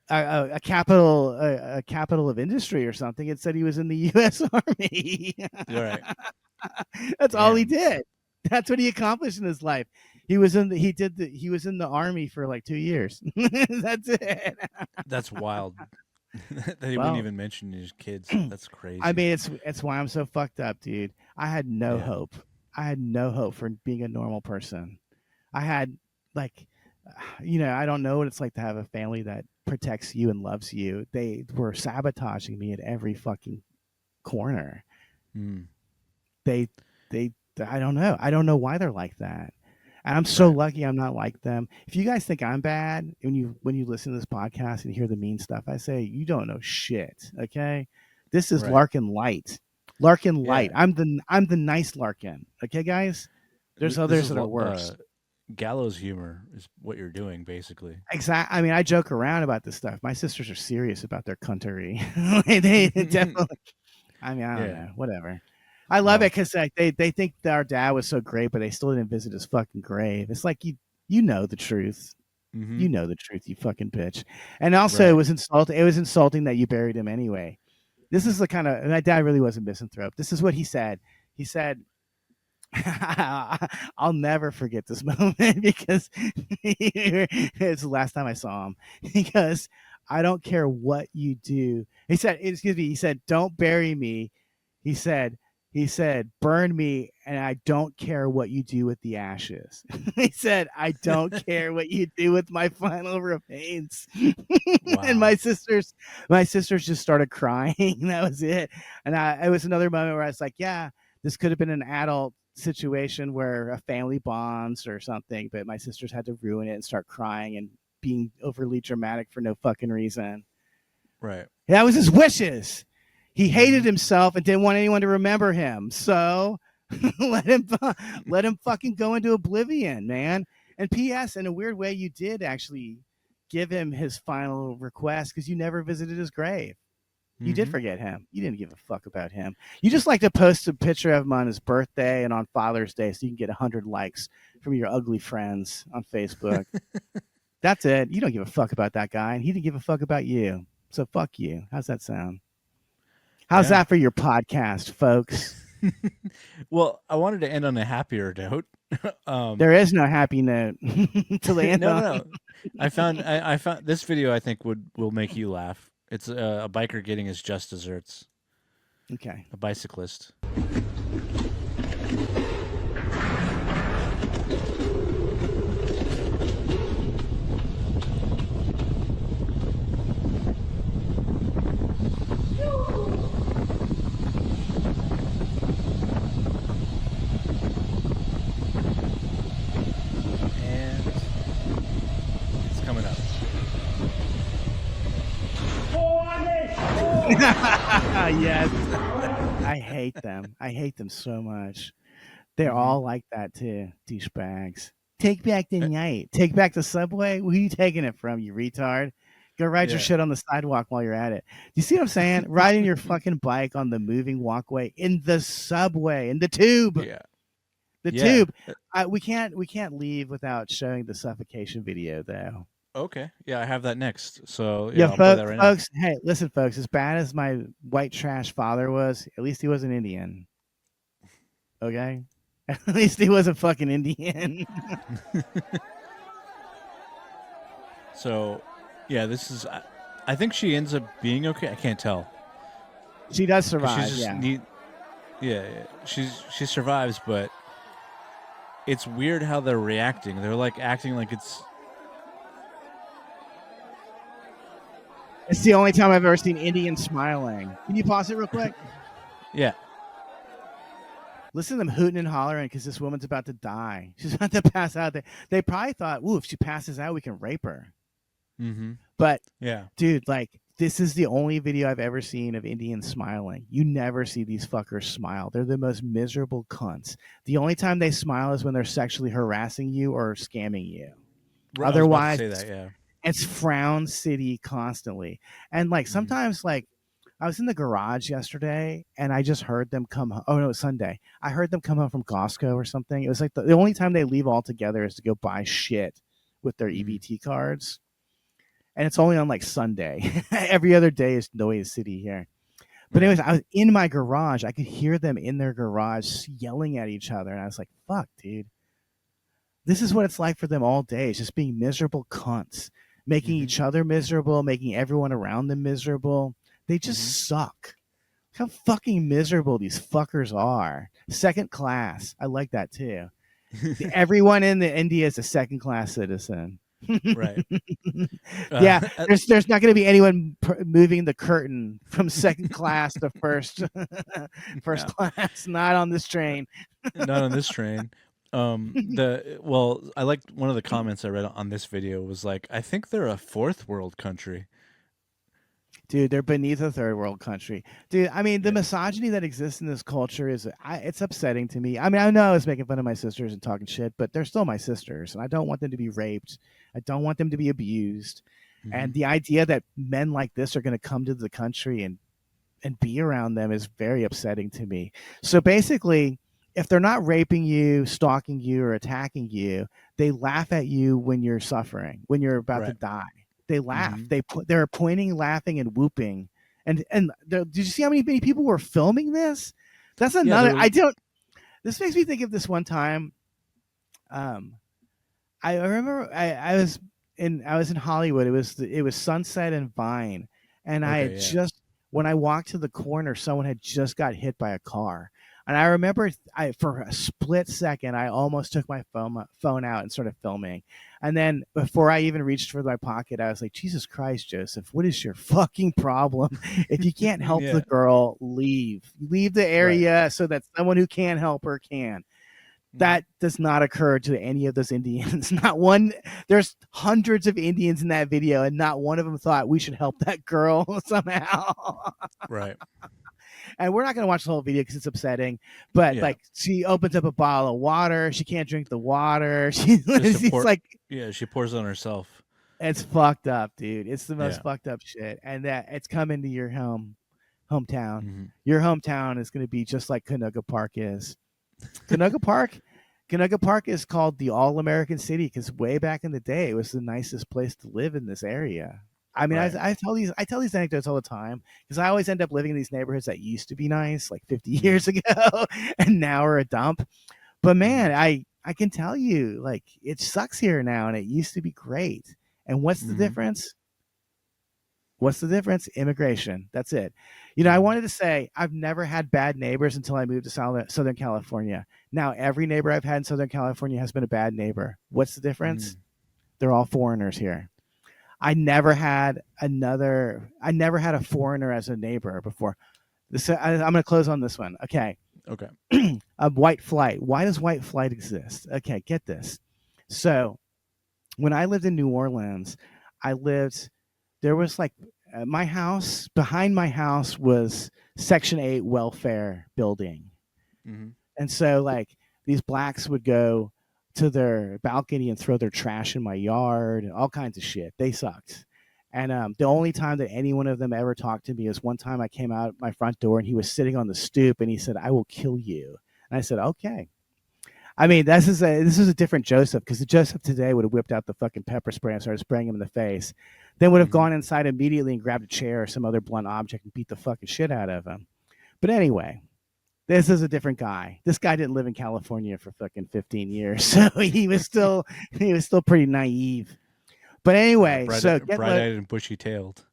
a capital of industry or something. It said he was in the U.S. Army. All right. That's all he Damn. did. That's what he accomplished in his life. He was in the army for like 2 years. That's it. That's wild. That he wouldn't Well, even mention his kids. That's I crazy. mean, it's why I'm so fucked up, dude. I had no Yeah. hope. I had no hope for being a normal person. I had like, I don't know what it's like to have a family that protects you and loves you. They were sabotaging me at every fucking corner. Mm. They they I don't know. I don't know why they're like that. And I'm so Right. lucky I'm not like them. If you guys think I'm bad when you listen to this podcast and hear the mean stuff I say, you don't know shit. Okay? This is Right. Larkin Light. Larkin Light. Yeah. I'm the nice Larkin. Okay, guys? There's This others is that are worse. gallows humor is what you're doing basically. Exactly. I mean, I joke around about this stuff. My sisters are serious about their country. They definitely. I mean, I don't Yeah. know. Whatever. I love it Well, because like they think that our dad was so great, but they still didn't visit his fucking grave. It's like you know the truth. You know the truth, you fucking bitch. And also, it was insulting. It was insulting that you buried him anyway. This is the kind of. My dad really was a misanthrope. This is what he said. He said, "I'll never forget this moment because it's the last time I saw him." Because I don't care what you do. He said, "Excuse me." He said, "Don't bury me." He said, "Burn me, and I don't care what you do with the ashes." He said, "I don't care what you do with my final remains." Wow. And my sisters just started crying. That was it. And it was another moment where I was like, yeah, this could have been an adult situation where a family bonds or something, but my sisters had to ruin it and start crying and being overly dramatic for no fucking reason. Right. That was his wishes. He hated himself and didn't want anyone to remember him. So let him fucking go into oblivion, man. And P.S. in a weird way, you did actually give him his final request because you never visited his grave. You did forget him. You didn't give a fuck about him. You just like to post a picture of him on his birthday and on Father's Day so you can get 100 likes from your ugly friends on Facebook. That's it. You don't give a fuck about that guy, and he didn't give a fuck about you. So fuck you. How's that sound? How's that for your podcast, folks? Well, I wanted to end on a happier note. There is no happy note to the end. No. I found this video. I think will make you laugh. It's a biker getting his just desserts. Okay. A bicyclist. Yes. I hate them. I hate them so much. They're all like that too. Douchebags. Take back the night. Take back the subway. Who are you taking it from, you retard? Go ride your shit on the sidewalk while you're at it. Do you see what I'm saying? Riding your fucking bike on the moving walkway in the subway, in the tube. Yeah. The tube. We can't leave without showing the suffocation video though. Okay. Yeah, I have that next. So yeah, I'll play that right folks. Now. Hey, listen, folks. As bad as my white trash father was, at least he was an Indian. Okay, at least he was a fucking Indian. So, yeah, this is. I think she ends up being okay. I can't tell. She does survive. She's just she survives, but it's weird how they're reacting. They're like acting like it's. It's the only time I've ever seen Indians smiling. Can you pause it real quick? Yeah. Listen to them hooting and hollering because this woman's about to die. She's about to pass out. They probably thought, ooh, if she passes out, we can rape her. Mm-hmm. But, yeah, dude, like, this is the only video I've ever seen of Indians smiling. You never see these fuckers smile. They're the most miserable cunts. The only time they smile is when they're sexually harassing you or scamming you. Right, Otherwise, I was about to say that, yeah. It's frown city constantly. And like sometimes like I was in the garage yesterday and I just heard them come home. Oh no, it was Sunday. I heard them come home from Costco or something. It was like the only time they leave all together is to go buy shit with their EBT cards. And it's only on like Sunday. Every other day is Noise City here. But anyways, I was in my garage. I could hear them in their garage yelling at each other. And I was like, fuck, dude. This is what it's like for them all day. It's just being miserable cunts. Making each other miserable, making everyone around them miserable. They just suck. How fucking miserable these fuckers are. Second class. I like that too. Everyone in India is a second class citizen. Right. Yeah, there's not going to be anyone moving the curtain from second class to first class. Not on this train. Not on this train. I liked one of the comments I read on this video was like, I think they're a fourth world country. Dude, they're beneath a third world country. Dude, I mean, the misogyny that exists in this culture it's upsetting to me. I mean, I know I was making fun of my sisters and talking shit, but they're still my sisters, and I don't want them to be raped. I don't want them to be abused. And the idea that men like this are going to come to the country and be around them is very upsetting to me. So basically, if they're not raping you, stalking you, or attacking you, they laugh at you when you're suffering, when you're about to Right. die. They laugh. Mm-hmm. They're pointing, laughing, and whooping. And did you see how many people were filming this? That's Yeah, another. there was. I don't. This makes me think of this one time. Um, I remember I was in Hollywood. It was Sunset and Vine, and I had Okay, yeah. just when I walked to the corner, someone had just got hit by a car, and I remember I for a split second I almost took my phone out and started filming, and then before I even reached for my pocket, I was like, Jesus Christ, Joseph, what is your fucking problem? If you can't help the Yeah. girl, leave the Right. area so that someone who can help her can. Mm-hmm. That does not occur to any of those Indians. Not one. There's hundreds of Indians in that video, and not one of them thought we should help that girl somehow. Right. And we're not going to watch the whole video because it's upsetting. But Yeah. like, she opens up a bottle of water. She can't drink the water. Just to She's pour. like, Yeah, she pours on herself. it's fucked up, dude. It's the most Yeah. fucked up shit. And that it's coming to your hometown. Mm-hmm. Your hometown is going to be just like Canoga Park is. Canoga Park is called the All-American City because way back in the day, it was the nicest place to live in this area. I mean, Right. I tell these anecdotes all the time because I always end up living in these neighborhoods that used to be nice, like 50 Mm-hmm. years ago, and now are a dump. But man, Mm-hmm. I can tell you, like, it sucks here now, and it used to be great. And what's the Mm-hmm. difference? What's the difference? Immigration. That's it. You know, I Mm-hmm. wanted to say I've never had bad neighbors until I moved to Southern California. Now, every neighbor I've had in Southern California has been a bad neighbor. What's the difference? They're all foreigners here. I never had a foreigner as a neighbor before. I'm going to close on this one. Okay. Okay. White flight. Why does white flight exist? Okay, get this. So, when I lived in New Orleans, there was like my house, behind my house was Section 8 welfare building. Mm-hmm. And so like these blacks would go to their balcony and throw their trash in my yard and all kinds of shit. They sucked. And the only time that any one of them ever talked to me is one time I came out my front door and he was sitting on the stoop and he said, "I will kill you." And I said, "Okay." I mean, this is a different Joseph, because the Joseph today would have whipped out the fucking pepper spray and started spraying him in the face. Then would have Mm-hmm. gone inside immediately and grabbed a chair or some other blunt object and beat the fucking shit out of him. But anyway, this is a different guy. This guy didn't live in California for fucking 15 years, so he was still pretty naive. But anyway, so Bright-eyed and bushy-tailed.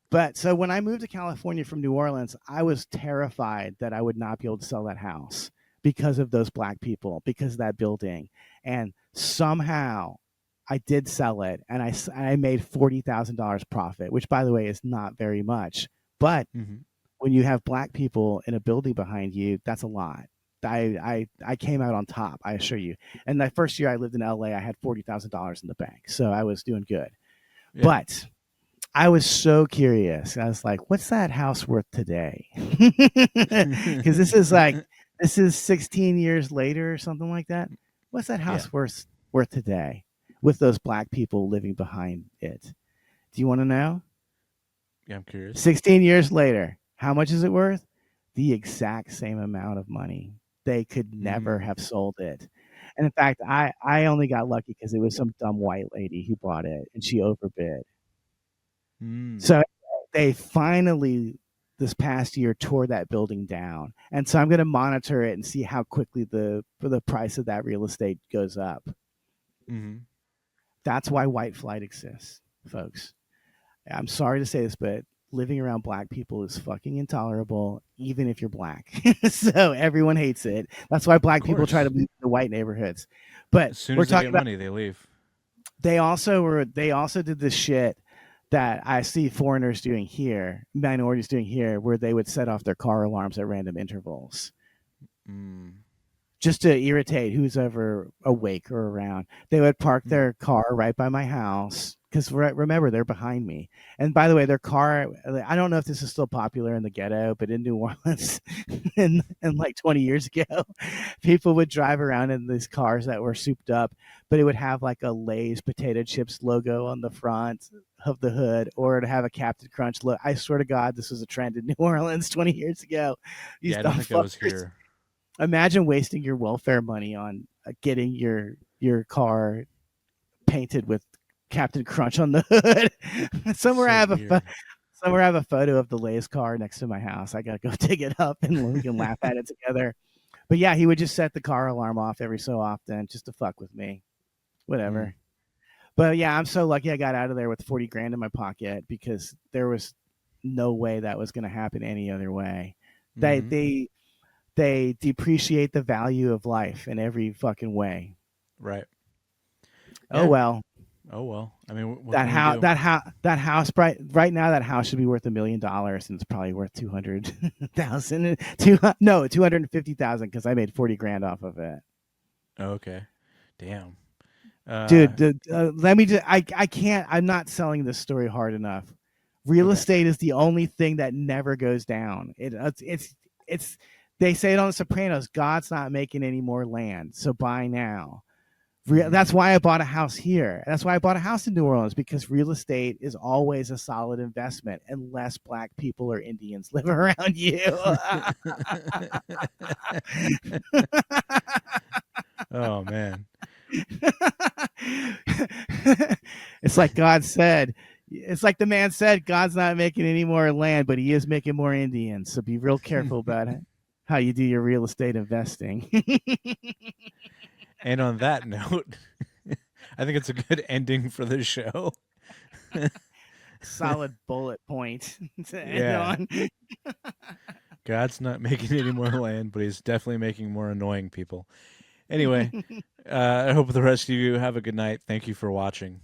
But so when I moved to California from New Orleans, I was terrified that I would not be able to sell that house because of those black people, because of that building. And somehow I did sell it, and I made $40,000 profit, which, by the way, is not very much. But Mm-hmm. when you have black people in a building behind you, that's a lot. I came out on top, I assure you. And the first year I lived in LA, I had $40,000 in the bank, so I was doing good. Yeah. But I was so curious. I was like, "What's that house worth today?" Because this is 16 years later or something like that. What's that house worth today with those black people living behind it? Do you want to know? Yeah, I'm curious. 16 years later, how much is it worth? The exact same amount of money. They could never have sold it. And in fact, I only got lucky because it was some dumb white lady who bought it and she overbid. So they finally, this past year, tore that building down. And so I'm going to monitor it and see how quickly the price of that real estate goes up. Mm-hmm. That's why white flight exists, folks. I'm sorry to say this, but living around black people is fucking intolerable, even if you're black. So everyone hates it. That's why black people try to move to white neighborhoods. But as soon we're as they talking get about money, they leave. They also did this shit that I see foreigners doing here, minorities doing here, where they would set off their car alarms at random intervals. Just to irritate who's ever awake or around. They would park their car right by my house, because remember, they're behind me. And by the way, their car, I don't know if this is still popular in the ghetto, but in New Orleans and like 20 years ago, people would drive around in these cars that were souped up, but it would have like a Lay's potato chips logo on the front of the hood, or to have a Captain Crunch look. I swear to God, this was a trend in New Orleans 20 years ago. I don't think I was here. Imagine wasting your welfare money on getting your car painted with Captain Crunch on the hood. Somewhere I So have weird. somewhere I have a photo of the Lay's car next to my house. I gotta go dig it up and we can laugh at it together. But yeah, he would just set the car alarm off every so often just to fuck with me. Whatever. Mm. But yeah, I'm so lucky I got out of there with 40 grand in my pocket because there was no way that was going to happen any other way. Mhm. They depreciate the value of life in every fucking way. Right. Oh Yeah. well. Oh well. I mean, what That can we house do? that house right now that house should be worth $1 million and it's probably worth 200,000. 250,000 because I made 40 grand off of it. Oh, okay. Damn. Dude, let me just I can't, I'm not selling this story hard enough. Real Okay. estate is the only thing that never goes down. It's they say it on The Sopranos, God's not making any more land, so buy now. That's why I bought a house here. That's why I bought a house in New Orleans, because real estate is always a solid investment unless black people or Indians live around you. Oh man. It's like God said. It's like the man said, God's not making any more land, but he is making more Indians. So be real careful about it, how you do your real estate investing. And on that note, I think it's a good ending for the show. Solid bullet point to end Yeah. on. God's not making any more land, but he's definitely making more annoying people. Anyway, I hope the rest of you have a good night. Thank you for watching.